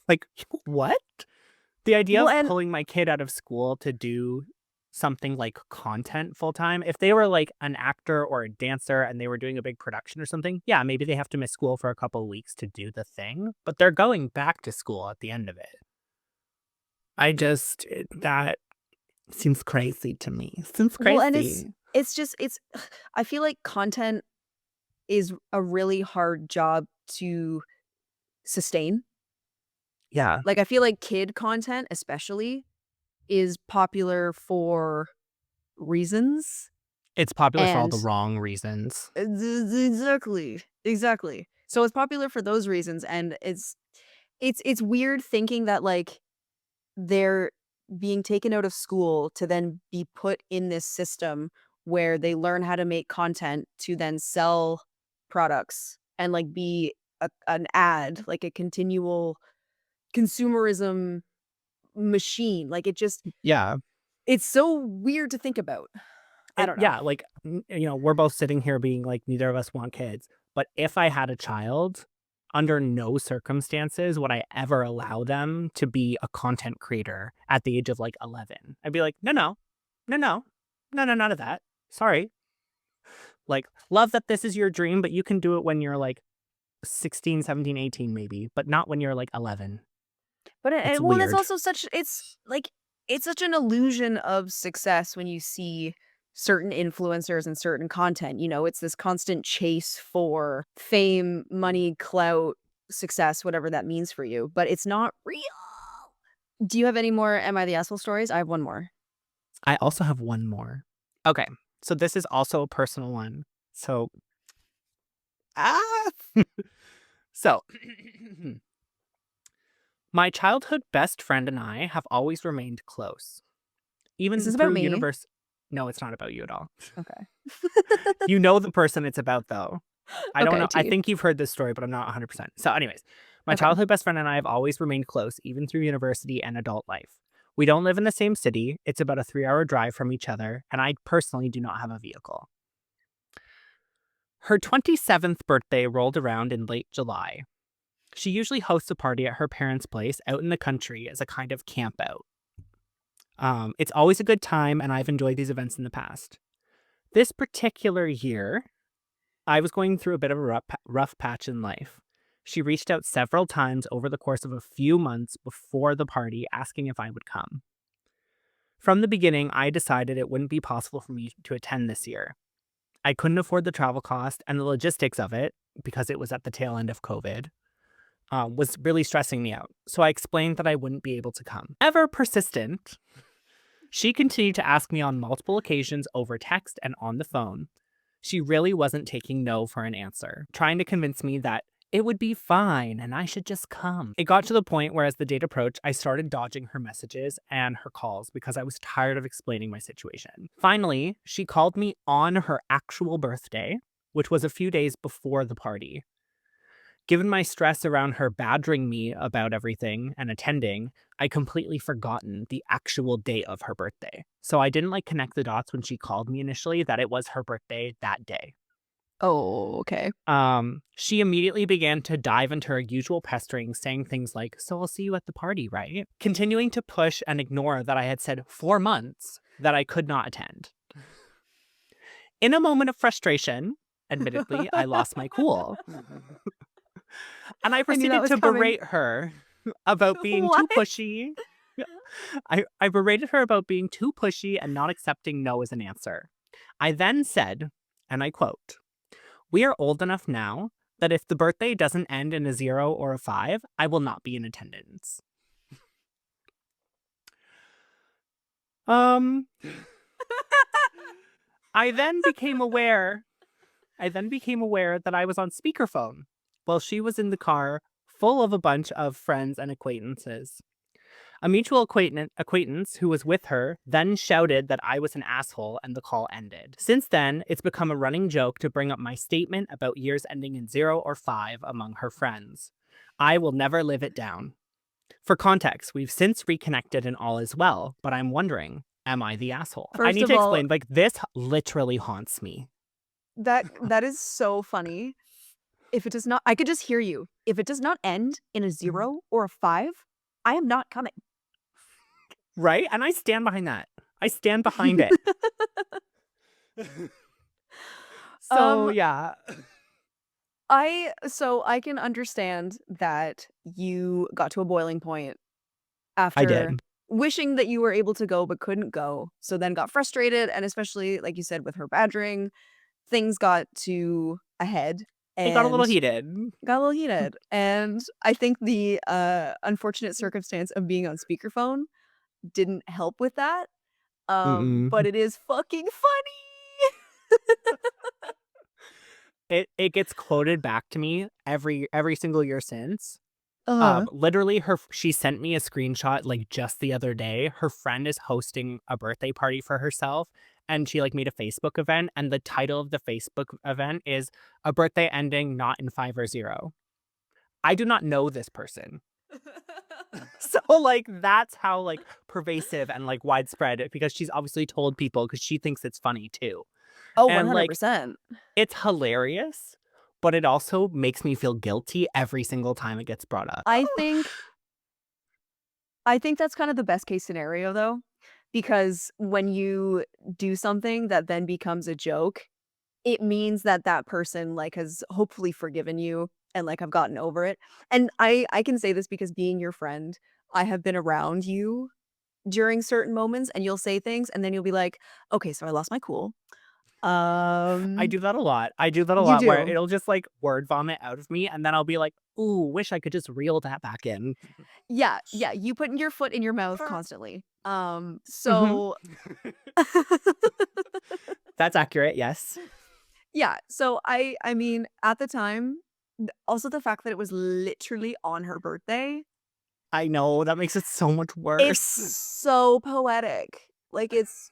Like, what? The idea
Well,
of
and
pulling my kid out of school to do something like content full time, if they were like an actor or a dancer and they were doing a big production or something, yeah, maybe they have to miss school for a couple of weeks to do the thing, but they're going back to school at the end of it. That seems crazy to me. Seems
well, and
crazy.
it's just it's I feel like content is a really hard job to sustain.
Yeah.
Like, I feel like kid content especially is popular for reasons,
It's popular for all
and
the wrong reasons.
exactly, exactly. So it's popular for those reasons, and it's weird thinking that, like, they're being taken out of school to then be put in this system where they learn how to make content to then sell products and, like, be an ad, like a continual consumerism machine. Like,
Yeah.
it's so weird to think about. I don't know.
Yeah, like, we're both sitting here being like, neither of us want kids. But if I had a child, under no circumstances would I ever allow them to be a content creator at the age of like 11. I'd be like, no, no, no, no, no, no, none of that. Sorry. Like, love that this is your dream, but you can do it when you're like 16, 17, 18, maybe, but not when you're like 11.
But
It's
well, that's
weird.
also such it's like it's such an illusion of success when you see certain influencers and certain content, it's this constant chase for fame, money, clout, success, whatever that means for you, but it's not real. Do you have any more Am I the Asshole stories? I have one more.
I also have one more. Okay. So this is also a personal one. So, ah, so my childhood best friend and I have always remained close,
Is
even
this about
through
me?
universe. No, it's not about you at all.
Okay.
You know the person it's about, though. I don't
Okay,
know. I
T.
think you've heard this story, but I'm not 100%. So, anyways, my
Okay.
childhood best friend and I have always remained close, even through university and adult life. We don't live in the same city. It's about a 3 hour drive from each other, and I personally do not have a vehicle. Her 27th birthday rolled around in late July. She usually hosts a party at her parents' place out in the country as a kind of camp out. It's always a good time, and I've enjoyed these events in the past. This particular year, I was going through a bit of a rough patch in life. She reached out several times over the course of a few months before the party, asking if I would come. From the beginning, I decided it wouldn't be possible for me to attend this year. I couldn't afford the travel cost, and the logistics of it, because it was at the tail end of COVID, was really stressing me out. So I explained that I wouldn't be able to come. Ever persistent, she continued to ask me on multiple occasions over text and on the phone. She really wasn't taking no for an answer, trying to convince me that it would be fine and I should just come. It got to the point where, as the date approached, I started dodging her messages and her calls because I was tired of explaining my situation. Finally, she called me on her actual birthday, which was a few days before the party. Given my stress around her badgering me about everything and attending, I completely forgotten the actual date of her birthday. So I didn't connect the dots when she called me initially that it was her birthday that day.
Oh, okay.
She immediately began to dive into her usual pestering, saying things like, "So I'll see you at the party, right?" Continuing to push and ignore that I had said 4 months that I could not attend. In a moment of frustration, admittedly, I lost my cool. And I
I knew that
proceeded
was
to
coming.
berate her about being too
What?
pushy. I berated her about being too pushy and not accepting no as an answer. I then said, and I quote, "We are old enough now that if the birthday doesn't end in a 0 or a 5, I will not be in attendance." Um, I then became aware that I was on speakerphone while she was in the car full of a bunch of friends and acquaintances. A mutual acquaintance who was with her then shouted that I was an asshole and the call ended. Since then, it's become a running joke to bring up my statement about years ending in 0 or 5 among her friends. I will never live it down. For context, we've since reconnected and all is well, but I'm wondering, am I the asshole? I
First
need
of
to
all,
explain, this literally haunts me.
that is so funny. If it does not I could just hear you. If it does not end in a 0 or a 5, I am not coming.
Right? And I stand behind that. I stand behind it. So,
Um,
yeah,
I can understand that you got to a boiling point
I
after
did.
wishing that you were able to go but couldn't go, so then got frustrated, and especially, like you said, with her badgering, things got to a head
It got a little
and
heated.
got a little heated, and I think the, unfortunate circumstance of being on speakerphone didn't help with that, but
Mm-mm.
it is fucking funny.
It gets quoted back to me every single year since.
Uh-huh.
Literally she sent me a screenshot, like, just the other day. Her friend is hosting a birthday party for herself, and she, like, made a Facebook event, and the title of the Facebook event is "A Birthday Ending Not in 5 or 0." I do not know this person. So, like, that's how, like, pervasive and, like, widespread because she's obviously told people because she thinks it's funny too.
Oh,
And, like,
100%.
it's hilarious, but it also makes me feel guilty every single time it gets brought up.
I think I think that's kind of the best case scenario though, because when you do something that then becomes a joke, it means that that person, like, has hopefully forgiven you and, like, have gotten over it, and I can say this because being your friend, I have been around you during certain moments, and you'll say things, and then you'll be like, "Okay, so I lost my cool."
I
Um,
do that a lot. I do that a
you
lot where
do.
it'll just, like, word vomit out of me, and then I'll be like, "Ooh, wish I could just reel that back in."
Yeah, yeah, you putting your foot in your mouth constantly.
Mhm.
So
That's accurate, yes.
yeah, so I mean, at the time, also the fact that it was literally on her birthday,
I know, that makes it so much
it's
worse.
so poetic. Like, it's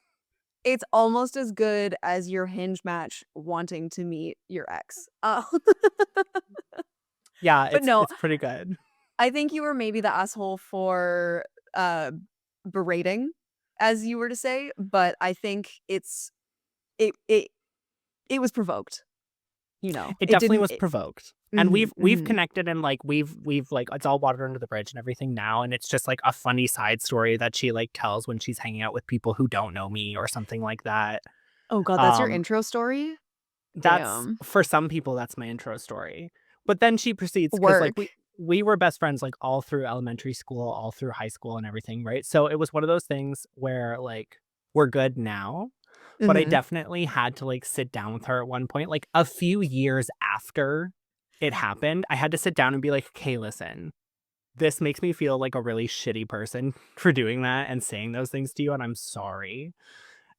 almost as good as your Hinge match wanting to meet your ex.
Yeah,
But
it's
no,
it's pretty good.
I think you were maybe the asshole for, berating, as you were to say, but I think it it it was provoked, you know?
It
It
definitely
didn't
was
it
provoked. And
Mhm,
we've
mhm.
connected and, like, we've, like it's all water under the bridge and everything now, and it's just, like, a funny side story that she, like, tells when she's hanging out with people who don't know me or something like that.
Oh god, that's your
Um,
intro story?
that's
Damn.
for some people, that's my intro story. But then she proceeds because like,
Work.
we were best friends, like, all through elementary school, all through high school and everything, right? So, it was one of those things where, like, we're good now, but I
Mhm.
definitely had to, like, sit down with her at one point, like, a few years after it happened, I had to sit down and be like, "Okay, listen, this makes me feel like a really shitty person for doing that and saying those things to you, and I'm sorry."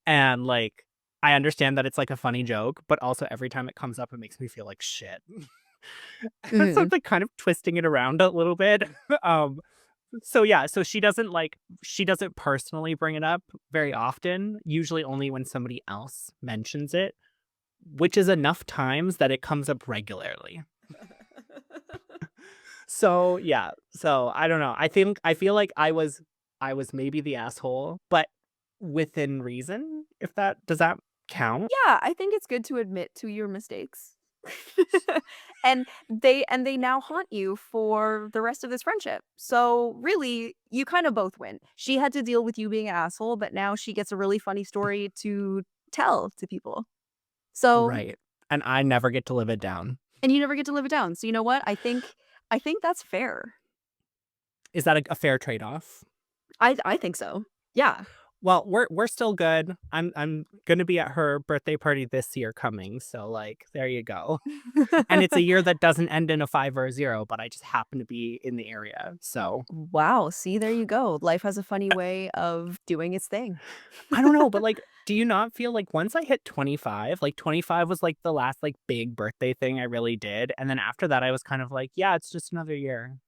And, like, I understand that it's, like, a funny joke, but also every time it comes up, it makes me feel like shit. So
Mhm.
it's, like, kind of twisting it around a little bit. Um, so, yeah, so she doesn't personally bring it up very often, usually only when somebody else mentions it, which is enough times that it comes up regularly. So, yeah, so I don't know. I feel like I was maybe the asshole, but within reason, if that does that count?
Yeah, I think it's good to admit to your mistakes. And they now haunt you for the rest of this friendship. So, really, you kind of both win. She had to deal with you being an asshole, but now she gets a really funny story to tell to people. So
Right, and I never get to live it down.
and you never get to live it down. So, you know what? I think that's fair.
Is that a fair trade-off?
I think so. Yeah.
Well, we're still good. I'm gonna be at her birthday party this year coming, so, like, there you go. And it's a year that doesn't end in a 5 or a 0, but I just happen to be in the area, so
Wow, see, there you go. Life has a funny way of doing its thing.
I don't know, but, like, do you not feel like once I hit 25, like, 25 was, like, the last, like, big birthday thing I really did, and then after that, I was kind of like, "Yeah, it's just another year."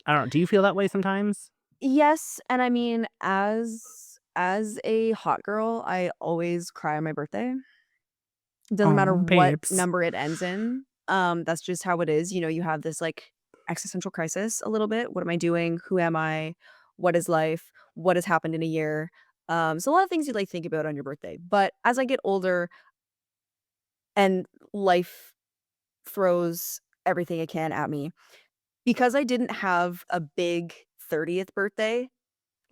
I don't know, do you feel that way sometimes?
Yes, and I mean, as a hot girl, I always cry on my birthday. It doesn't matter
Oh,
what
babes.
number it ends in. That's just how it is. You know, you have this like existential crisis a little bit. What am I doing? Who am I? What is life? What has happened in a year? So a lot of things you like think about on your birthday. But as I get older and life throws everything it can at me, because I didn't have a big 30th birthday.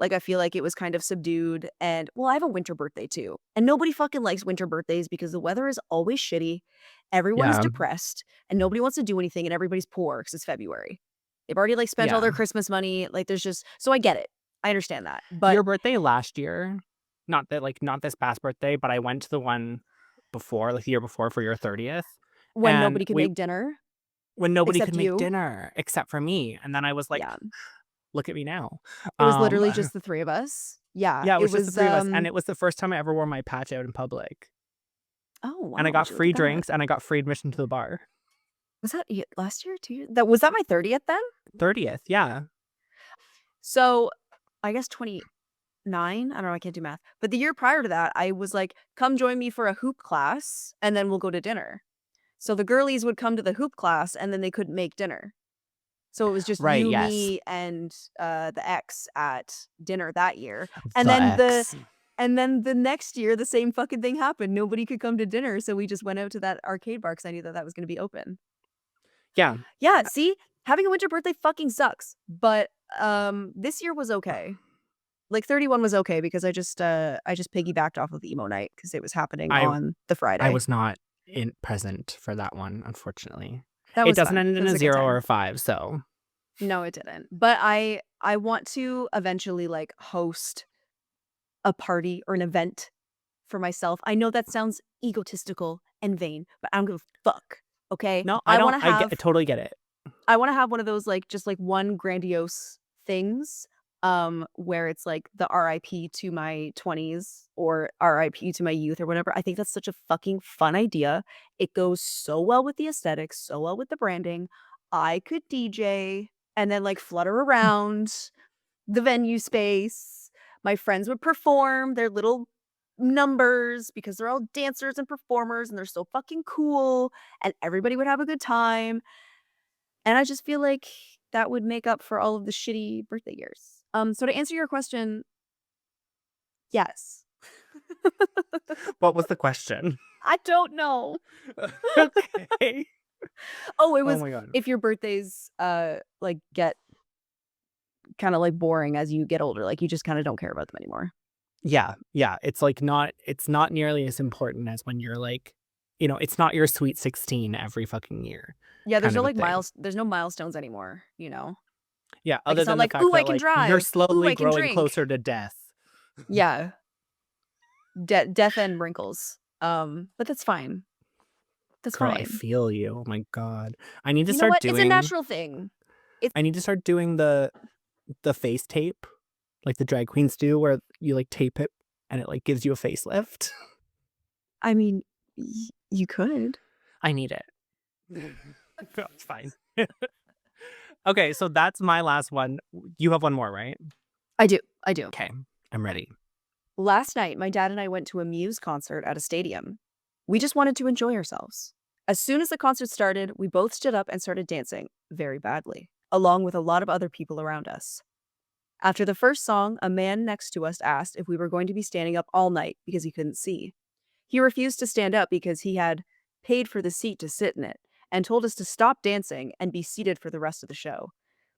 Like, I feel like it was kind of subdued and well, I have a winter birthday too. And nobody fucking likes winter birthdays because the weather is always shitty. Everyone's
Yeah.
depressed and nobody wants to do anything and everybody's poor because it's February. They've already like spent all
Yeah.
their Christmas money. Like there's just so I get it. I understand that. But
Your birthday last year, not this past birthday, but I went to the one before, like the year before for your 30th,
when
and
nobody could make dinner
when nobody could
except
make
you,
dinner except for me, and then I was like,
yeah.
"Look at me now."
It was
Um,
literally just the 3 of us. Yeah,
yeah, it
it
was just the
was,
3 of us, and it was the first time I ever wore my patch out in public,
oh,
and I
wow,
got
would you look
free
at that.
drinks, and I got free admission to the bar.
Was that last year, 2 years? That was that my 30th then?
30th, yeah.
So, I guess 29? I don't know, I can't do math. But the year prior to that, I was like, "Come join me for a hoop class, and then we'll go to dinner." So the girlies would come to the hoop class, and then they couldn't make dinner. So it was just
Right,
you,
yes.
me, and, the ex at dinner that year. And
The
then
X.
the next year, the same fucking thing happened. Nobody could come to dinner, so we just went out to that arcade bar because I knew that that was gonna be open.
Yeah.
Yeah, see? Having a winter birthday fucking sucks, but, this year was okay. Like, 31 was okay because I just piggybacked off of the emo night because it was happening
I
on the
I
Friday.
was not in present for that one, unfortunately.
That
It
was
doesn't
fun.
end
It
in
was
a
a good
0 or
time.
a 5, so
No, it didn't. But I want to eventually, like, host a party or an event for myself. I know that sounds egotistical and vain, but I don't give a fuck, okay?
no, I totally get it.
I wanna have one of those, like, just, like, one grandiose things, where it's, like, the RIP to my 20s or RIP to my youth or whatever. I think that's such a fucking fun idea. It goes so well with the aesthetics, so well with the branding. I could DJ and then, like, flutter around the venue space. My friends would perform their little numbers because they're all dancers and performers, and they're so fucking cool, and everybody would have a good time. And I just feel like that would make up for all of the shitty birthday years. So to answer your question, yes.
What was the question?
I don't know.
Okay.
Oh, it
Oh
was
my god.
if your birthdays, like, get kinda, like, boring as you get older, like, you just kinda don't care about them anymore.
Yeah, yeah, it's not nearly as important as when you're, like, it's not your sweet 16 every fucking year
Yeah,
kind of a thing.
there's no milestones anymore, you know?
Yeah,
Like,
other
it's not
than the
like,
fact
"Ooh, I
that,
can
like, you're
drive. Ooh,
slowly
I can
growing
drink."
closer to death.
Yeah. Death and wrinkles. But that's fine. That's
Girl, I
fine.
feel you, oh my god. I need to
You know
start
what? It's a
doing
natural thing. It's
I need to start doing the face tape, like the drag queens do, where you, like, tape it and it, like, gives you a facelift.
I mean, you could.
I need it. No, it's fine. Okay, so that's my last one. You have one more, right?
I do, I do.
Okay, I'm ready.
Last night, my dad and I went to a Muse concert at a stadium. We just wanted to enjoy ourselves. As soon as the concert started, we both stood up and started dancing, very badly, along with a lot of other people around us. After the first song, a man next to us asked if we were going to be standing up all night because he couldn't see. He refused to stand up because he had paid for the seat to sit in it and told us to stop dancing and be seated for the rest of the show.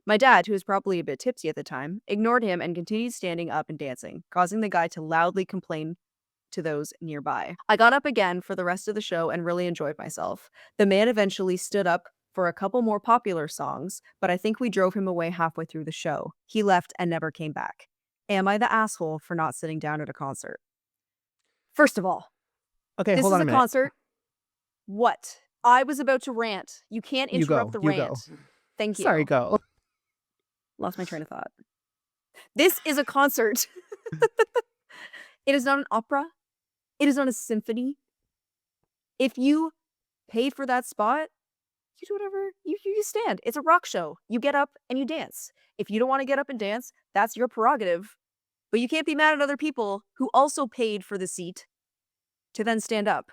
My dad, who was probably a bit tipsy at the time, ignored him and continued standing up and dancing, causing the guy to loudly complain to those nearby. I got up again for the rest of the show and really enjoyed myself. The man eventually stood up for a couple more popular songs, but I think we drove him away halfway through the show. He left and never came back. Am I the asshole for not sitting down at a concert? First of all,
Okay,
this
hold
is
on a
a
minute.
concert. What? I was about to rant. You can't
You
interrupt
go,
the
you go.
rant. Thank
Sorry,
you.
go.
Lost my train of thought. This is a concert. It is not an opera. It is not a symphony. If you paid for that spot, you do whatever you stand. It's a rock show. You get up and you dance. If you don't want to get up and dance, that's your prerogative. But you can't be mad at other people who also paid for the seat to then stand up.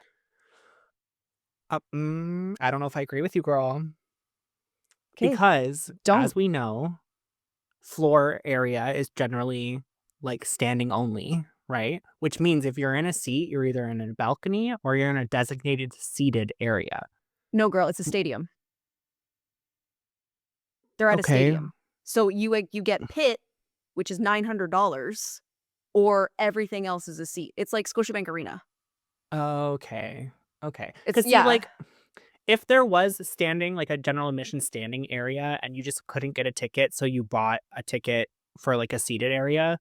I don't know if I agree with you, girl,
Okay,
because
don't.
as we know, floor area is generally, like, standing only, right? Which means if you're in a seat, you're either in a balcony or you're in a designated seated area.
No, girl, it's a stadium. They're at a
Okay.
stadium. So you get pit which is $900, or everything else is a seat. It's like Scotiabank Arena.
Okay. Okay.
It's
Because see,
yeah.
like, if there was standing, like a general admission standing area, and you just couldn't get a ticket, so you bought a ticket for like a seated area,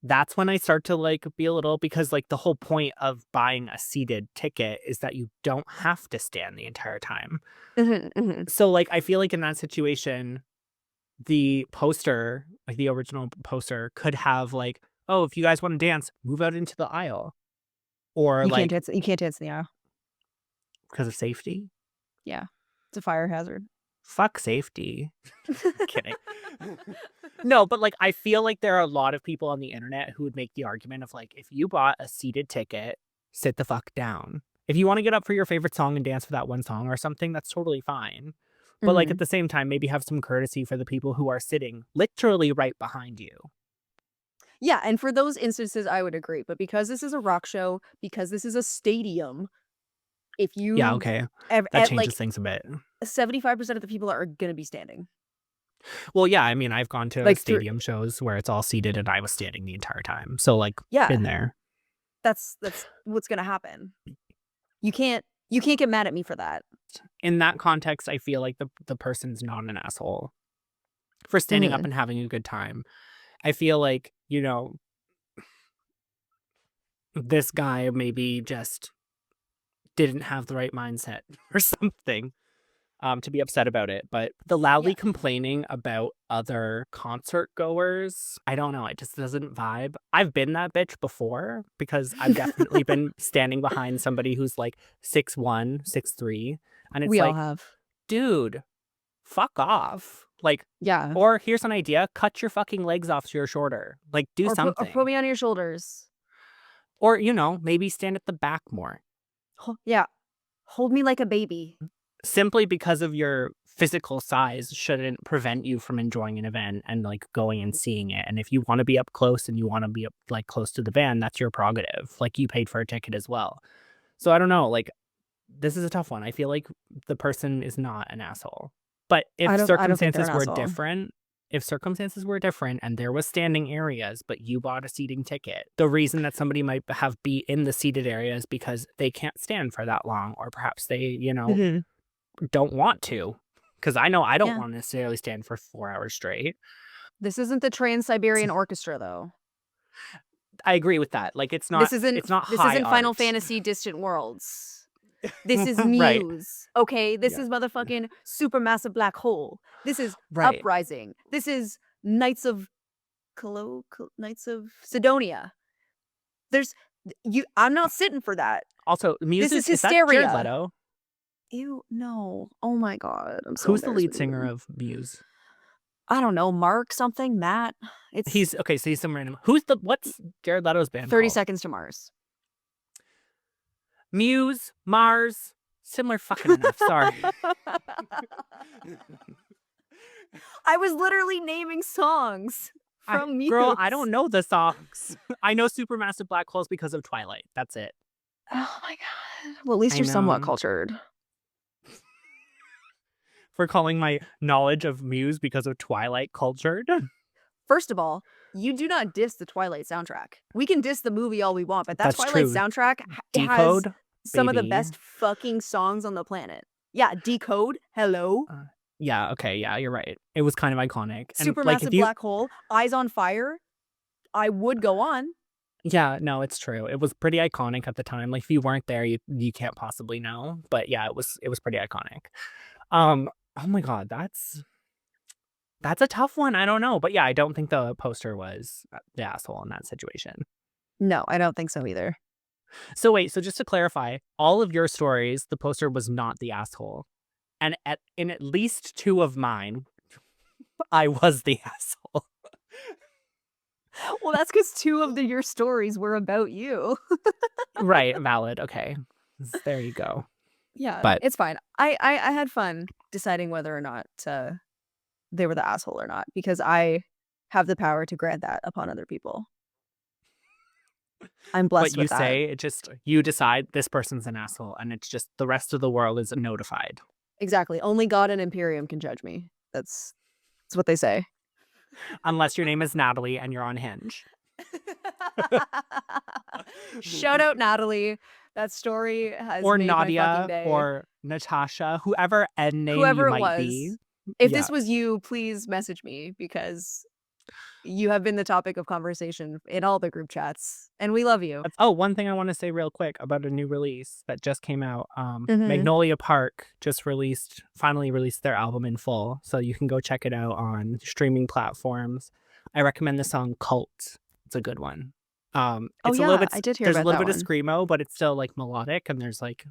that's when I start to like be a little because like the whole point of buying a seated ticket is that you don't have to stand the entire time.
Mhm, mhm.
So like I feel like in that situation, the poster, like the original poster, could have like, oh, if you guys want to dance, move out into the aisle. Or like
You can't dance in the aisle.
because of safety.
Yeah. It's a fire hazard.
Fuck safety. Kidding. No, but like I feel like there are a lot of people on the internet who would make the argument of like, if you bought a seated ticket, sit the fuck down. If you want to get up for your favorite song and dance for that one song or something, that's totally fine. But like at
Mhm.
the same time, maybe have some courtesy for the people who are sitting literally right behind you.
Yeah, and for those instances, I would agree, but because this is a rock show, because this is a stadium, if
Yeah,
you
okay.
ev
That
like,
changes things a bit.
75% of the people are gonna be standing.
Well, yeah, I mean, I've gone to
Like, through
stadium shows where it's all seated and I was standing the entire time. So like
yeah,
been there.
that's what's gonna happen. You can't get mad at me for that.
In that context, I feel like the person's not an asshole for standing up
Mhm.
and having a good time. I feel like, this guy maybe just didn't have the right mindset or something to be upset about it. But the
Yeah.
loudly complaining about other concert goers, I don't know. It just doesn't vibe. I've been that bitch before because I've definitely been standing behind somebody who's like 6'1", 6'3", and it's
We all
like,
have.
dude, fuck off. Like,
Yeah.
or here's an idea, cut your fucking legs off so you're shorter. Like, do
Or put
something.
me on your shoulders.
Or, maybe stand at the back more.
Yeah. Hold me like a baby.
Simply because of your physical size shouldn't prevent you from enjoying an event and like going and seeing it. And if you want to be up close and you want to be up like close to the band, that's your prerogative. Like you paid for a ticket as well. So I don't know, like this is a tough one. I feel like the person is not an asshole. But
I don't think they're an asshole.
if circumstances were different and there was standing areas, but you bought a seating ticket, the reason that somebody might have be in the seated area is because they can't stand for that long, or perhaps they,
Mhm.
don't want to. Because I know I don't
Yeah.
want to necessarily stand for 4 hours straight.
This isn't the Trans-Siberian Orchestra, though.
I agree with that. Like it's not
This
high
isn't Final
art.
Fantasy Distant Worlds. This is
Right.
Muse, okay? This
Yeah.
is motherfucking Supermassive Black Hole. This is
Right.
Uprising. This is Knights of Sidonia. There's you I'm not sitting for that.
Also,
This is
music is that Jared
hysteria.
Leto?
Ew, no. Oh my god, I'm so
Who's the
embarrassed
lead
of
singer
you.
of Muse?
I don't know, Mark something, Matt. It's
He's okay, so he's some random. What's Jared Leto's band
30
called?
Seconds to Mars.
Muse, Mars, similar fucking enough. Sorry.
I was literally naming songs from
Girl, I
Muse.
don't know the songs. I know Supermassive Black Holes because of Twilight. That's it.
Oh my god. Well, at least
I
you're somewhat
know.
cultured.
For calling my knowledge of Muse because of Twilight cultured.
First of all, you do not diss the Twilight soundtrack. We can diss the movie all we want, but that
That's
Twilight
true.
soundtrack has
Decode,
some of the
baby.
best fucking songs on the planet. Yeah, Decode, hello.
Yeah, okay, yeah, you're right. It was kind of iconic. And like if
Supermassive
you
Black Hole, Eyes on Fire. I would go on.
Yeah, no, it's true. It was pretty iconic at the time. Like if you weren't there, you can't possibly know. But yeah, it was pretty iconic. Oh my god, that's a tough one. I don't know. But yeah, I don't think the poster was the asshole in that situation.
No, I don't think so either.
So wait, so just to clarify, all of your stories, the poster was not the asshole. And in at least 2 of mine, I was the asshole.
Well, that's because two of your stories were about you.
Right, valid. Okay. There you go.
Yeah,
But
it's fine. I had fun deciding whether or not they were the asshole or not because I have the power to grant that upon other people. I'm
what
blessed
you
with that.
say, it just you decide this person's an asshole and it's just the rest of the world is notified.
Exactly. Only God and Imperium can judge me. That's what they say.
Unless your name is Natalie and you're on Hinge.
Shout out Natalie. That story has
Or
made my fucking
Nadia
day.
or Natasha, whoever N name you
Whoever it
might
was.
be.
If
Yeah.
this was you, please message me because you have been the topic of conversation in all the group chats, and we love you.
Oh, one thing I want to say real quick about a new release that just came out.
Mhm.
Magnolia Park just finally released their album in full, so you can go check it out on streaming platforms. I recommend the song "Cult." It's a good one.
Oh,
It's a little
yeah,
bit.
I did hear
There's a
about
little
that
bit of
one.
screamo, but it's still like melodic, and there's like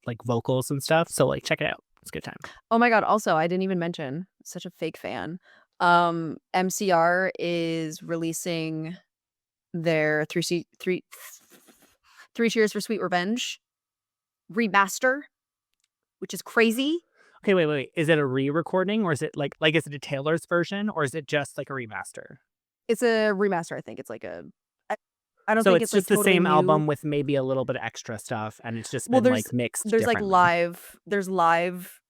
like vocals and stuff. So like, check it out. It's a good time.
Oh my god, also, I didn't even mention, such a fake fan, MCR is releasing their 3 Cheers for Sweet Revenge remaster, which is crazy.
Okay, wait. Is it a re-recording or is it like is it a Taylor's version or is it just like a remaster?
It's a remaster, I think it's like a I I don't
So
think
it's
it's, like,
just the
totally
same
new.
album with maybe a little bit of extra stuff, and it's just
Well,
been, like, mixed
there's, like,
differently.
live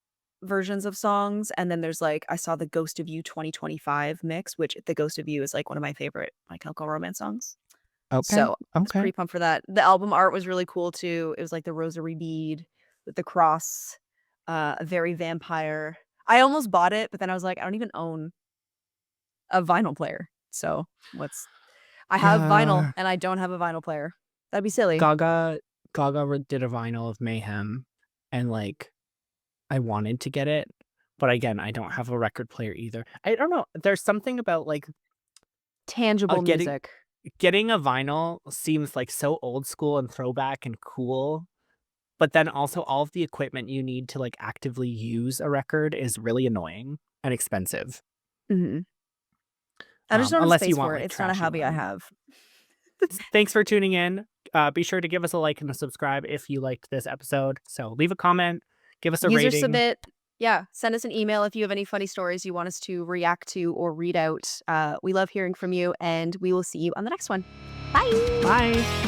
versions of songs, and then there's, like I saw the Ghost of You 2025 mix, which the Ghost of You is, like, one of my favorite My Chemical Romance songs.
Okay,
So, I was
okay.
pretty pumped for that. The album art was really cool too. It was, like, the rosary bead with the cross, very vampire. I almost bought it, but then I was like, "I don't even own a vinyl player." So, what's I have vinyl,
Yeah.
and I don't have a vinyl player. That'd be silly.
Gaga did a vinyl of Mayhem, and, like, I wanted to get it, but again, I don't have a record player either. I don't know, there's something about, like,
Tangible
getting
music.
a vinyl seems, like, so old school and throwback and cool, but then also all of the equipment you need to, like, actively use a record is really annoying and expensive,
Mhm. I just don't have
unless you
space
want,
for it.
like,
It's not a
trashy
hobby I
one.
have.
Thanks for tuning in. Be sure to give us a like and a subscribe if you liked this episode. So leave a comment, give us a
User
rating.
submit. Yeah, send us an email if you have any funny stories you want us to react to or read out. We love hearing from you, and we will see you on the next one. Bye.
Bye.